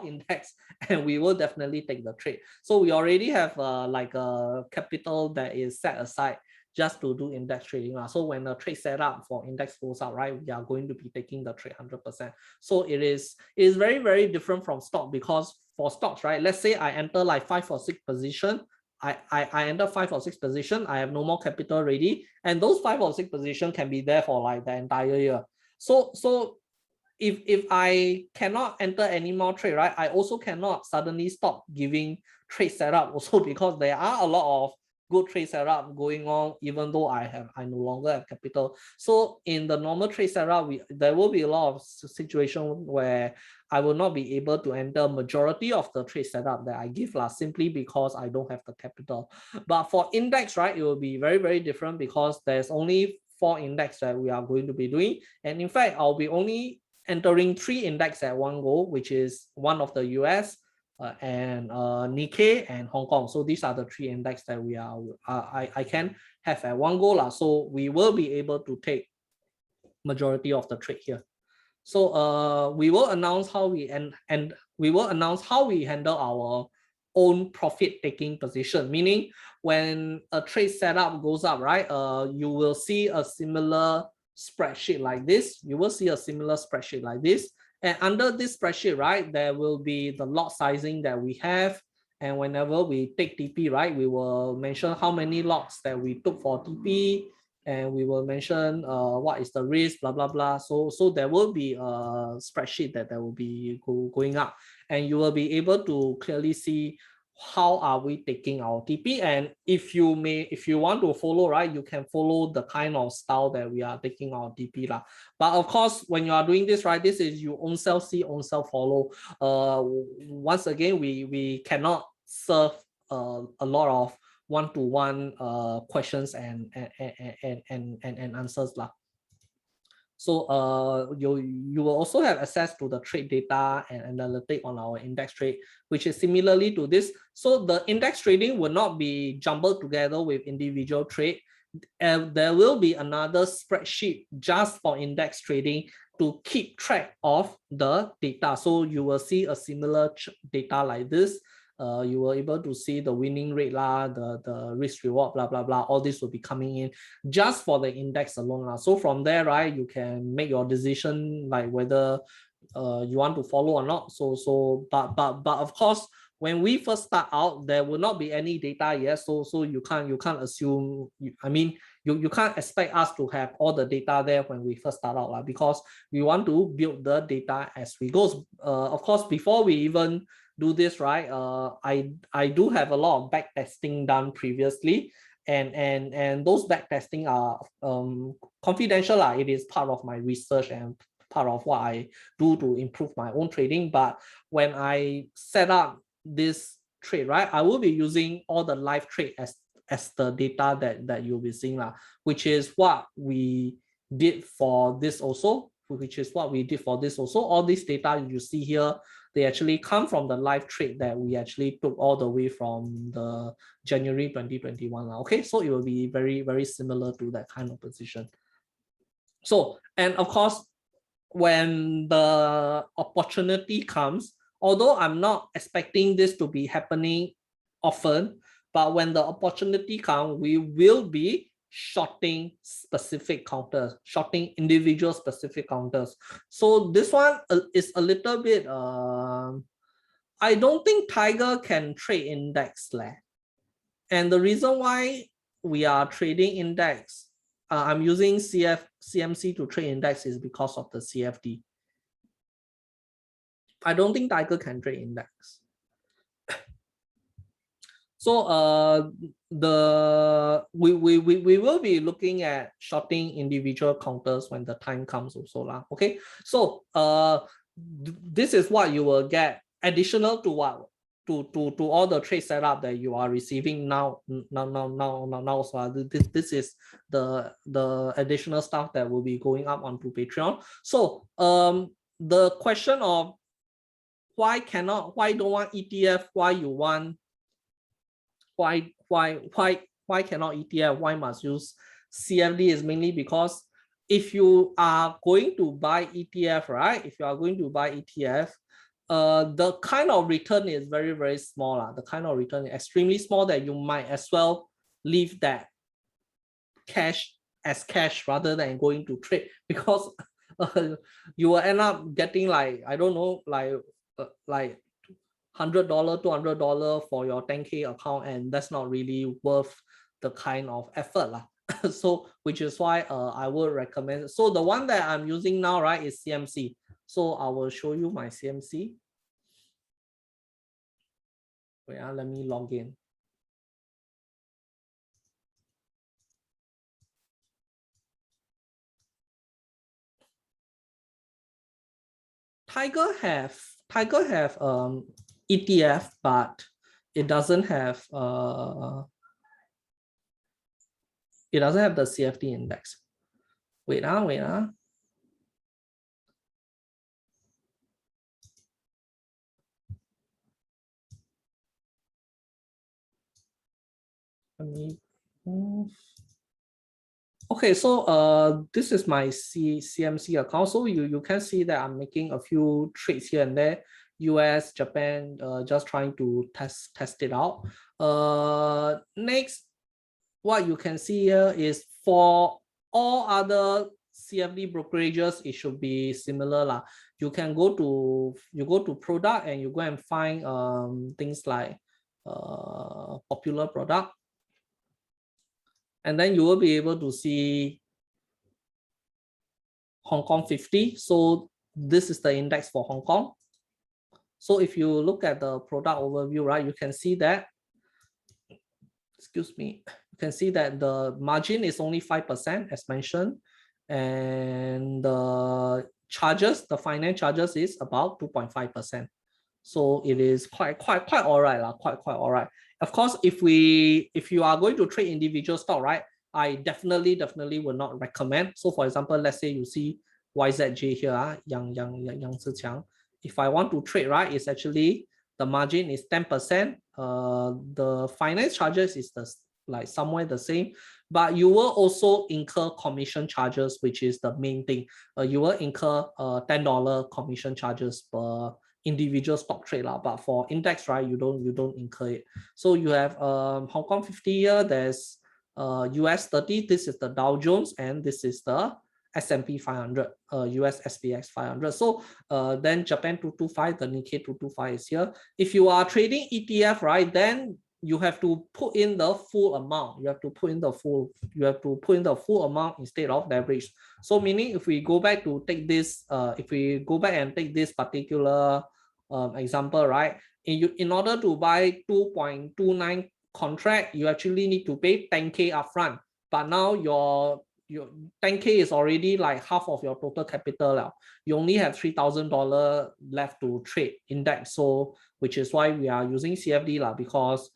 index, and we will definitely take the trade. So we already have like a capital that is set aside just to do index trading. So when the trade setup for index goes out, right, we are going to be taking the trade 100%. So it is very, very different from stock, because for stocks, right, let's say I enter like 5 or 6 position, I enter 5 or 6 position, I have no more capital ready, and those 5 or 6 position can be there for like the entire year. So if I cannot enter any more trade, right, I also cannot suddenly stop giving trade setup also, because there are a lot of good trade setup going on, even though I no longer have capital. So in the normal trade setup, there will be a lot of situation where I will not be able to enter majority of the trade setup that I give simply because I don't have the capital. But for index, right, it will be very, very different, because there's only 4 index that we are going to be doing. And in fact, I'll be only entering 3 index at one go, which is one of the US, and Nikkei and Hong Kong. So these are the 3 index that we are I can have at one go. So we will be able to take majority of the trade here. So we will announce how we handle our own profit taking position, meaning when a trade setup goes up, right, you will see a similar spreadsheet like this. And under this spreadsheet, right, there will be the lot sizing that we have. And whenever we take TP, right, we will mention how many lots that we took for TP, and we will mention what is the risk, blah, blah, blah. So there will be a spreadsheet that will be going up, and you will be able to clearly see how are we taking our TP. And if you want to follow, right, you can follow the kind of style that we are taking our TP. But of course, when you are doing this, right, this is you own self see, own self follow. Once again, we cannot serve a lot of one-to-one questions and answers. So you will also have access to the trade data and analytics on our index trade, which is similarly to this. So the index trading will not be jumbled together with individual trade. There will be another spreadsheet just for index trading to keep track of the data. So you will see a similar data like this. You were able to see the winning rate, the risk reward, blah, blah, blah. All this will be coming in just for the index alone. So from there, right, you can make your decision like whether you want to follow or not. But of course, when we first start out, there will not be any data yet. So you can't assume, you can't expect us to have all the data there when we first start out, because we want to build the data as we go. Of course, before we even do this, right, I do have a lot of back testing done previously, and those back testing are confidential. It is part of my research and part of what I do to improve my own trading. But when I set up this trade, right, I will be using all the live trade as the data that you'll be seeing, which is what we did for this also. All this data you see here, they actually come from the live trade that we actually took all the way from the January 2021. Okay, so it will be very, very similar to that kind of position. So, and of course, when the opportunity comes, although I'm not expecting this to be happening often, but when the opportunity comes, we will be shorting specific counters, shorting individual specific counters. So this one is a little bit, I don't think Tiger can trade index. And the reason why we are trading index, I'm using CMC to trade index is because of the CFD. I don't think Tiger can trade index. So we will be looking at shorting individual counters when the time comes also lah. Okay, so this is what you will get additional to what to all the trade setup that you are receiving now. So this is the additional stuff that will be going up onto Patreon. So the question of why don't want ETF, why you want why cannot ETF, why must use CFD is mainly because if you are going to buy ETF, right? If you are going to buy ETF, the kind of return is very, very small. The kind of return is extremely small that you might as well leave that cash as cash rather than going to trade, because you will end up getting like, I don't know, like $100, $200 for your 10K account, and that's not really worth the kind of effort lah. So which is why I would recommend. So the one that I'm using now, right, is CMC. So I will show you my CMC. Wait, let me log in. Tiger have ETF, but it doesn't have the CFD index. Wait. Let me move. Okay, so this is my CMC account. So you can see that I'm making a few trades here and there. US, Japan, just trying to test it out. Next, what you can see here is for all other CFD brokerages, it should be similar lah. You can go to product and you go and find things like popular product. And then you will be able to see Hong Kong 50. So this is the index for Hong Kong. So if you look at the product overview, right, you can see that, excuse me, you can see that the margin is only 5% as mentioned. And the charges, the finance charges is about 2.5%. So it is quite all right, quite all right. Of course, if you are going to trade individual stock, right, I definitely will not recommend. So for example, let's say you see YZJ here, Yang Ziqiang. If I want to trade, right, it's actually the margin is 10%. The finance charges is like somewhere the same, but you will also incur commission charges, which is the main thing. You will incur $10 commission charges per individual stock trade lah, but for index, right, you don't incur it. So you have Hong Kong 50 here, there's US 30, this is the Dow Jones, and this is the S&P 500, US SPX 500. So then Japan 225, the Nikkei 225 is here. If you are trading ETF, right, then you have to put in the full amount. You have to put in the full amount instead of the average. So meaning if we go back to take this, if we go back and take this particular example, right, in order to buy 2.29 contract, you actually need to pay 10K upfront. But now your 10K is already like half of your total capital. You only have $3,000 left to trade index. So which is why we are using CFD lah, because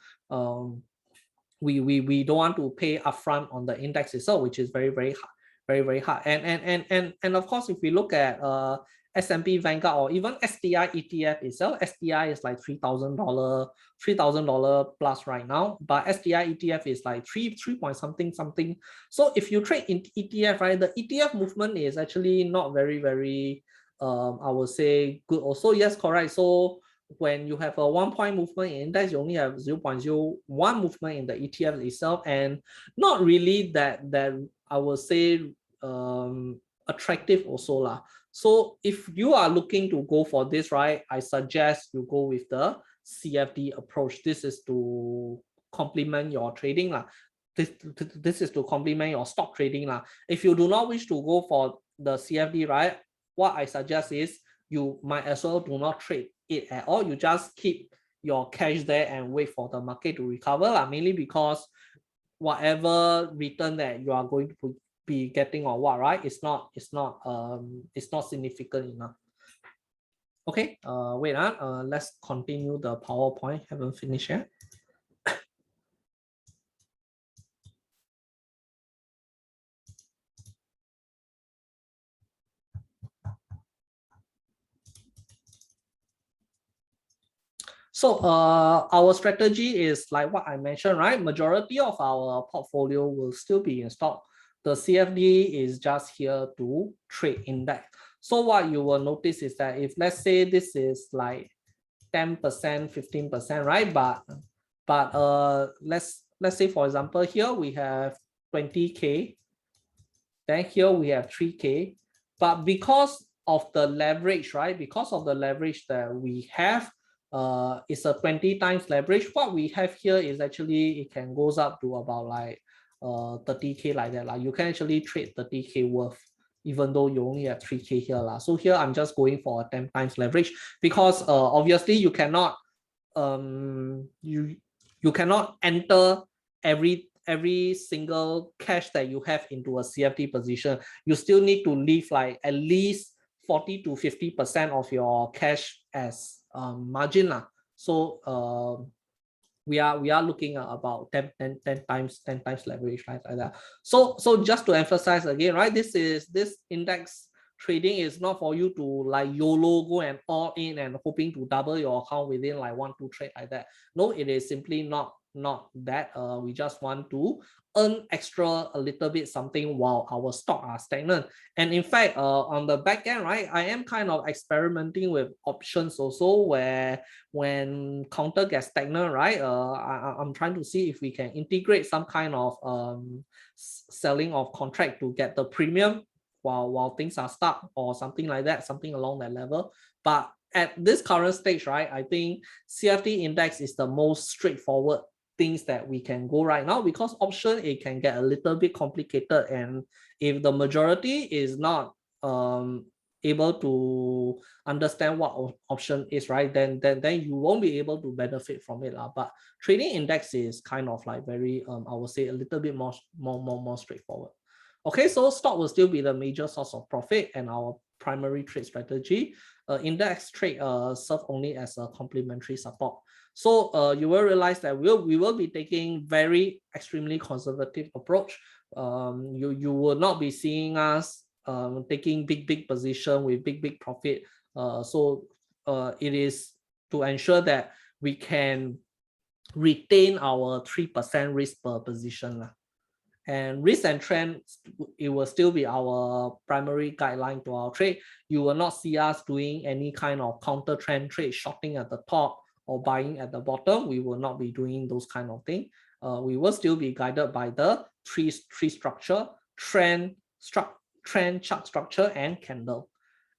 we don't want to pay upfront on the index itself, which is very hard. And of course, if we look at S&P Vanguard or even STI ETF itself, STI is like $3,000 plus right now, but STI ETF is like 3 point something. So if you trade in ETF, right, the ETF movement is actually not very I would say good also. Yes, correct. So when you have a 1 point movement in index, you only have 0.01 movement in the ETF itself, and not really that I would say attractive also lah. So if you are looking to go for this, right, I suggest you go with the CFD approach. This is to complement your trading lah. This is to complement your stock trading lah. If you do not wish to go for the CFD, right, what I suggest is you might as well do not trade it at all. You just keep your cash there and wait for the market to recover, mainly because whatever return that you are going to be getting or what, right? It's not significant enough. Okay, wait, let's continue the PowerPoint. Haven't finished yet. So our strategy is like what I mentioned, right? Majority of our portfolio will still be in stock. The CFD is just here to trade index. So what you will notice is that if let's say this is like 10%, 15%, right? But let's say for example here we have 20K, then here we have 3K, but because of the leverage, right? Because of the leverage that we have, it's a 20 times leverage. What we have here is actually it can goes up to about like 30K like that. Like you can actually trade 30K worth, even though you only have 3K here. So here I'm just going for a 10 times leverage because obviously you cannot you cannot enter every single cash that you have into a CFD position. You still need to leave like at least 40 to 50% of your cash as margin. So we are looking at about 10 times leverage, right? Like that. So just to emphasize again, right? This index trading is not for you to like YOLO go and all in and hoping to double your account within like 1-2 trade like that. No, it is simply not that. We just want to earn extra a little bit something while our stock are stagnant. And in fact, on the back end, right, I am kind of experimenting with options also, where when counter gets stagnant, right, I'm trying to see if we can integrate some kind of selling of contract to get the premium while things are stuck or something like that, something along that level. But at this current stage, right, I think CFD index is the most straightforward things that we can go right now, because option it can get a little bit complicated, and if the majority is not able to understand what option is, right, then you won't be able to benefit from it. But trading index is kind of like very I would say a little bit more straightforward. Okay, so stock will still be the major source of profit and our primary trade strategy. Index trade serve only as a complementary support. So you will realize that we will be taking very extremely conservative approach. You will not be seeing us taking big position with big profit. So it is to ensure that we can retain our 3% risk per position. And risk and trend, it will still be our primary guideline to our trade. You will not see us doing any kind of counter trend trade, shorting at the top or buying at the bottom. We will not be doing those kind of thing. We will still be guided by the tree structure, trend chart structure, and candle.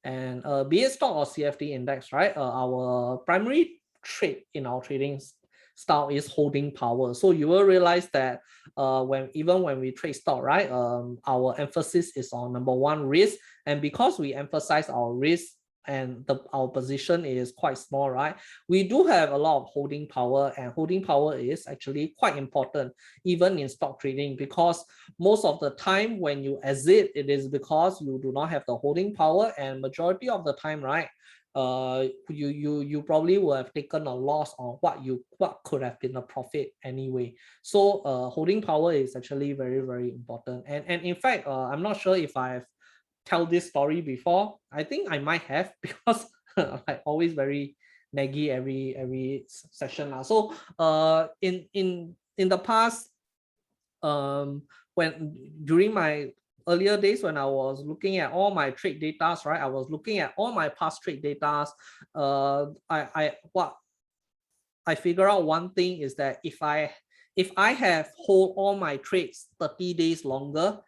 And be it stock or CFD index, right? Our primary trade in our trading style is holding power. So you will realize that when we trade stock, right, our emphasis is on number one, risk. And because we emphasize our risk and our position is quite small, right, we do have a lot of holding power, and holding power is actually quite important even in stock trading, because most of the time when you exit, it is because you do not have the holding power, and majority of the time, right, you probably will have taken a loss on what could have been a profit anyway. So holding power is actually very important. And in fact, I'm not sure if I've tell this story before. I think I might have, because I always very naggy every session. So in the past, when during my earlier days when I was looking at all my trade data, right, I was looking at all my past trade data. I figure out one thing is that if I have hold all my trades 30 days longer,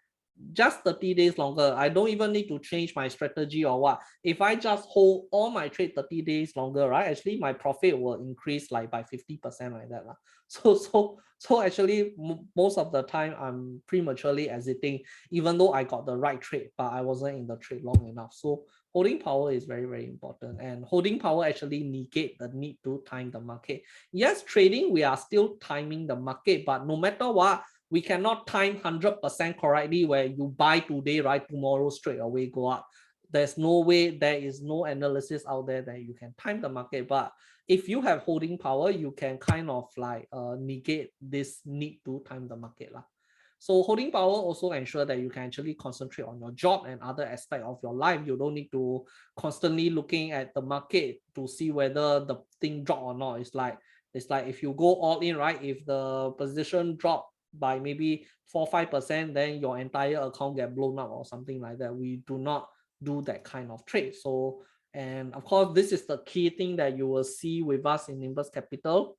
just 30 days longer. I don't even need to change my strategy or what. If I just hold all my trade 30 days longer, right, actually my profit will increase like by 50% like that. So actually most of the time I'm prematurely exiting, even though I got the right trade, but I wasn't in the trade long enough. So holding power is very, very important, and holding power actually negate the need to time the market. Yes, trading, we are still timing the market, but no matter what, we cannot time 100% correctly where you buy today, right, tomorrow straight away go up. There's no way, there is no analysis out there that you can time the market. But if you have holding power, you can kind of like negate this need to time the market lah. So holding power also ensure that you can actually concentrate on your job and other aspects of your life. You don't need to constantly looking at the market to see whether the thing drop or not. It's like if you go all in, right, if the position drop by maybe 4-5%, then your entire account get blown up or something like that. We do not do that kind of trade. So, and of course, this is the key thing that you will see with us in Nimbus Capital.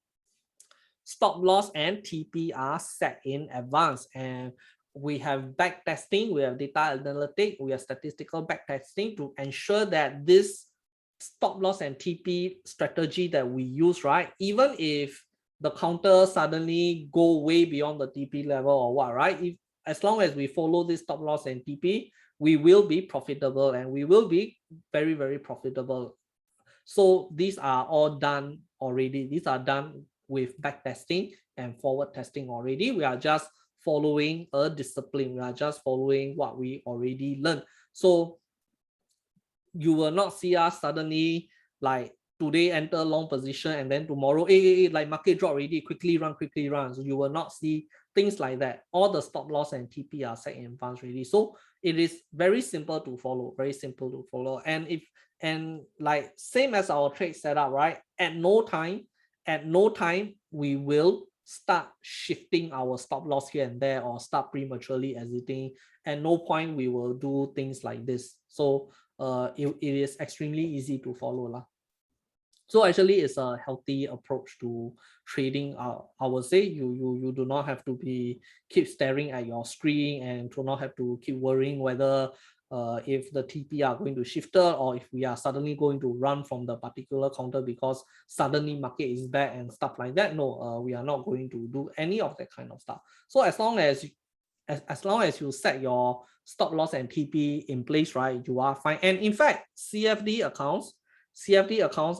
Stop loss and TP are set in advance, and we have back testing, we have data analytics, we have statistical back testing to ensure that this stop loss and TP strategy that we use, right, even if the counter suddenly go way beyond the TP level or what, right, if as long as we follow this stop loss and TP, we will be profitable, and we will be very, very profitable. So these are all done already. These are done with back testing and forward testing already. We are just following a discipline. We are just following what we already learned. So you will not see us suddenly like today enter long position and then tomorrow, like market drop already, quickly run. So you will not see things like that. All the stop loss and TP are set in advance already. So it is very simple to follow, very simple to follow. And like same as our trade setup, right? At no time we will start shifting our stop loss here and there or start prematurely exiting. At no point we will do things like this. So it is extremely easy to follow lah. So actually it's a healthy approach to trading. I would say you do not have to keep staring at your screen and do not have to keep worrying whether if the TP are going to shift or if we are suddenly going to run from the particular counter because suddenly market is back and stuff like that. No, we are not going to do any of that kind of stuff. So as long as you set your stop loss and TP in place, right, you are fine. And in fact, CFD accounts,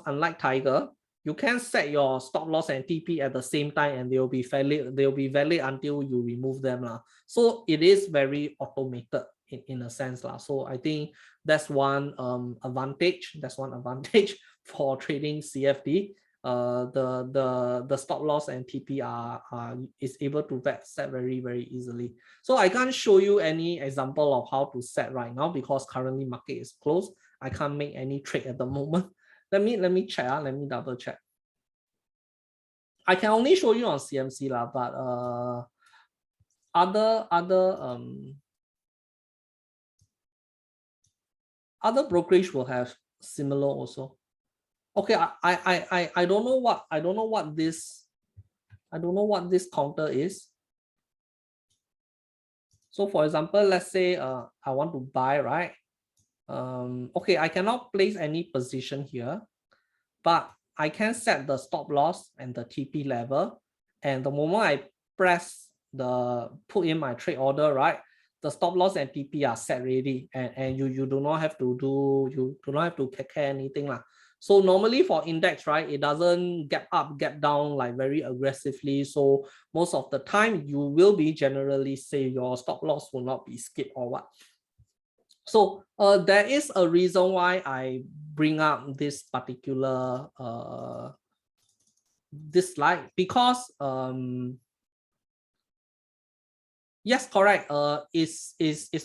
unlike Tiger, you can set your stop loss and TP at the same time and they'll be valid until you remove them lah. So it is very automated in a sense lah. So I think that's one advantage. That's one advantage for trading CFD. The stop loss and TP is able to set very, very easily. So I can't show you any example of how to set right now because currently market is closed. I can't make any trade at the moment. Let me check. Let me double check. I can only show you on CMC lah, but other brokerage will have similar also. Okay, I don't know what this counter is. So for example, let's say I want to buy, right? Okay, I cannot place any position here, but I can set the stop loss and the TP level. And the moment I press put in my trade order, right, the stop loss and TP are set ready, and you do not have to take care anything lah. So normally for index, right, it doesn't gap up, gap down like very aggressively. So most of the time you will be generally say your stop loss will not be skipped or what. So there is a reason why I bring up this particular this slide because yes, correct. Is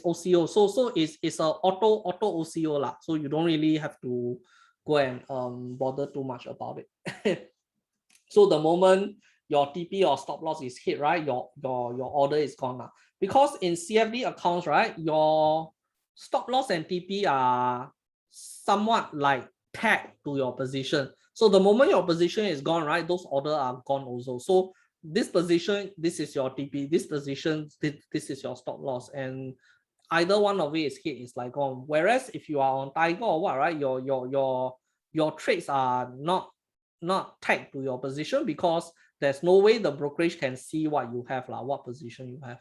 OCO. So it's a auto OCO lah. So you don't really have to go and bother too much about it. So the moment your TP or stop loss is hit, right, your order is gone lah. Because in CFD accounts, right, your stop loss and TP are somewhat like tagged to your position. So the moment your position is gone, right, those orders are gone also. So this position, this is your TP, this position, this is your stop loss. And either one of it is hit, it's like gone. Whereas if you are on Tiger or what, right, your trades are not tagged to your position, because there's no way the brokerage can see what you have, what position you have.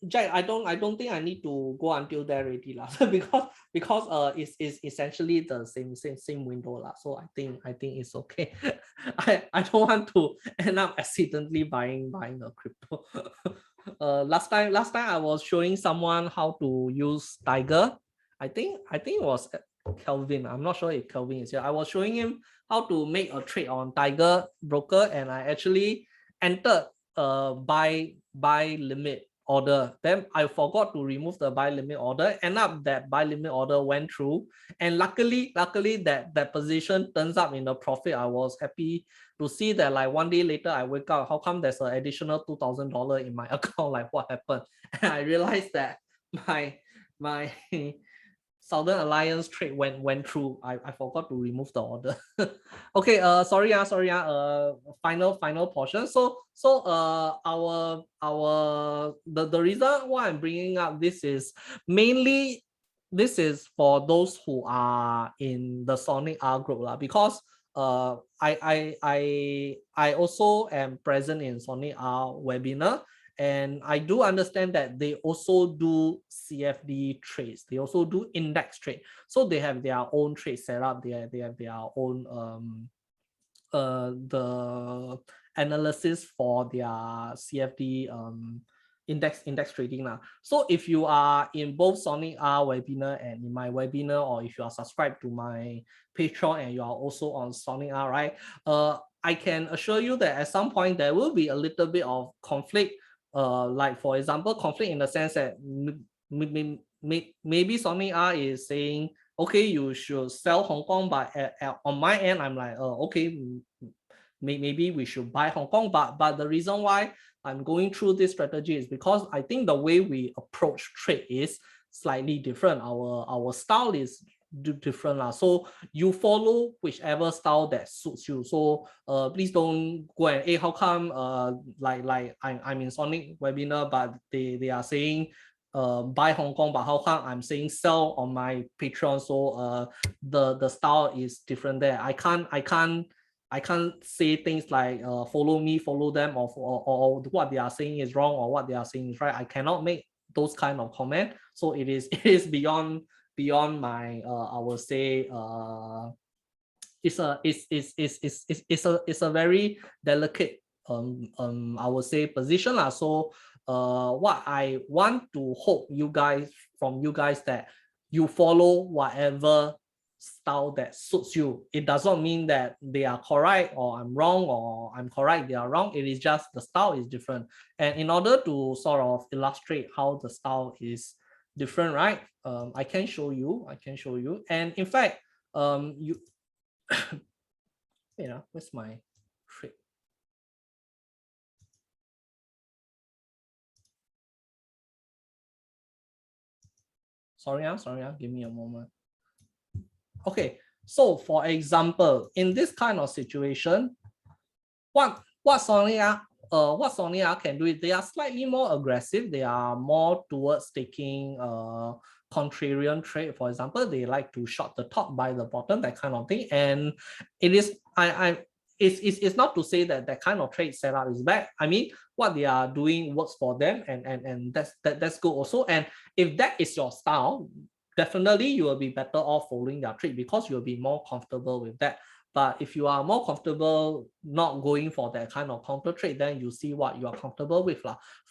Jack, I don't think I need to go until there already lah. because it's essentially the same window lah. So I think it's okay. I don't want to end up accidentally buying a crypto. Last time I was showing someone how to use Tiger. I think it was Kelvin. I'm not sure if Kelvin is here. I was showing him how to make a trade on Tiger broker, and I actually entered buy limit order. Then I forgot to remove the buy limit order. End up that buy limit order went through, and luckily that position turns up in the profit. I was happy to see that, like, one day later I wake up, how come there's an additional $2,000 in my account? Like, what happened? And I realized that my Southern Alliance trade went through. I forgot to remove the order. Okay, sorry, final portion. So the reason why I'm bringing up this is mainly, this is for those who are in the Sonic R group because I also am present in Sonic R webinar. And I do understand that they also do CFD trades. They also do index trade. So they have their own trade setup. They have their own the analysis for their CFD index trading now. So if you are in both Sonic R webinar and in my webinar, or if you are subscribed to my Patreon and you are also on Sonic R, right? I can assure you that at some point there will be a little bit of conflict. Like, for example, conflict in the sense that maybe Sonic R is saying, okay, you should sell Hong Kong, but on my end, I'm like, okay, maybe we should buy Hong Kong. But the reason why I'm going through this strategy is because I think the way we approach trade is slightly different. Our style is different. So you follow whichever style that suits you. So please don't go and, hey, how come like I'm in Sonic webinar, but they are saying buy Hong Kong, but how come I'm saying sell on my Patreon? So the style is different there. I can't say things like follow me, follow them, or what they are saying is wrong or what they are saying is right. I cannot make those kind of comment. So it is beyond my I would say it's a very delicate I would say position lah. So what I want to hope from you guys that you follow whatever style that suits you. It does not mean that they are correct or I'm wrong, or I'm correct, they are wrong. It is just the style is different. And in order to sort of illustrate how the style is different, right? I can show you. And in fact, you where's my trick? Sorry, give me a moment. Okay, so for example, in this kind of situation, what Sonia can do is they are slightly more aggressive. They are more towards taking contrarian trade. For example, they like to short the top, buy the bottom, that kind of thing. And it is it's not to say that that kind of trade setup is bad. I mean, what they are doing works for them, and that's good also. And if that is your style, definitely you will be better off following their trade because you'll be more comfortable with that. But if you are more comfortable not going for that kind of counter trade, then you see what you are comfortable with.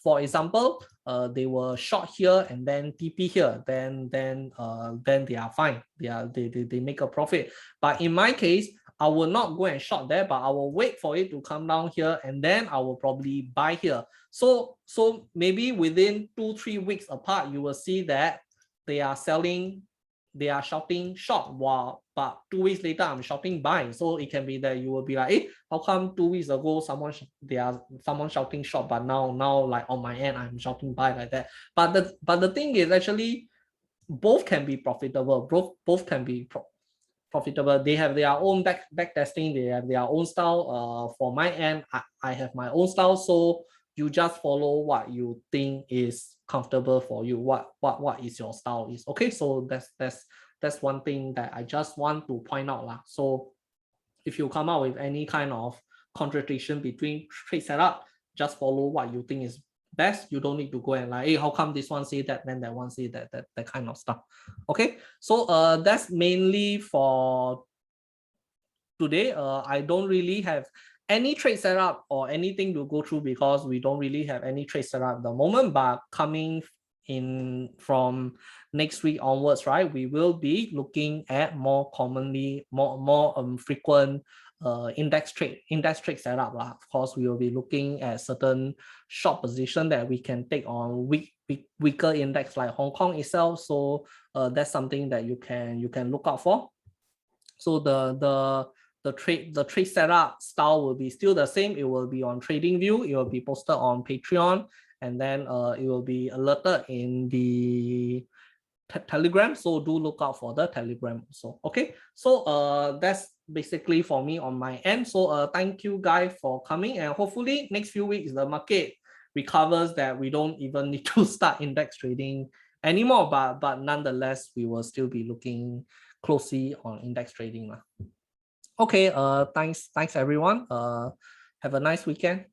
For example, they were short here and then TP here, then they are fine. They make a profit. But in my case, I will not go and short there, but I will wait for it to come down here, and then I will probably buy here. So maybe within 2-3 weeks apart, you will see that they are selling, they are shouting short, but 2 weeks later I'm shouting buy. So it can be that you will be like, hey, how come 2 weeks ago someone shouting short, but now like on my end I'm shouting buy, like that. But the thing is, actually both can be profitable. Both can be profitable. They have their own back testing. They have their own style. For my end, I have my own style. So you just follow what you think is comfortable for you, what is your style is. Okay, so that's one thing that I just want to point out lah. So if you come out with any kind of contradiction between trade setup, just follow what you think is best. You don't need to go and like, hey, how come this one say that, then that one say that kind of stuff. Okay, so that's mainly for today. I don't really have any trade setup or anything to go through because we don't really have any trade setup at the moment, but coming in from next week onwards, right, we will be looking at more commonly, more frequent index trade setup lah. Of course, we will be looking at certain short position that we can take on weaker index like Hong Kong itself. So that's something that you can look out for. So the trade setup style will be still the same. It will be on TradingView. It will be posted on Patreon, and then it will be alerted in the Telegram. So do look out for the Telegram also. Okay, so that's basically for me on my end. So thank you guys for coming, and hopefully next few weeks the market recovers that we don't even need to start index trading anymore. But nonetheless, we will still be looking closely on index trading. Okay, thanks everyone. Have a nice weekend.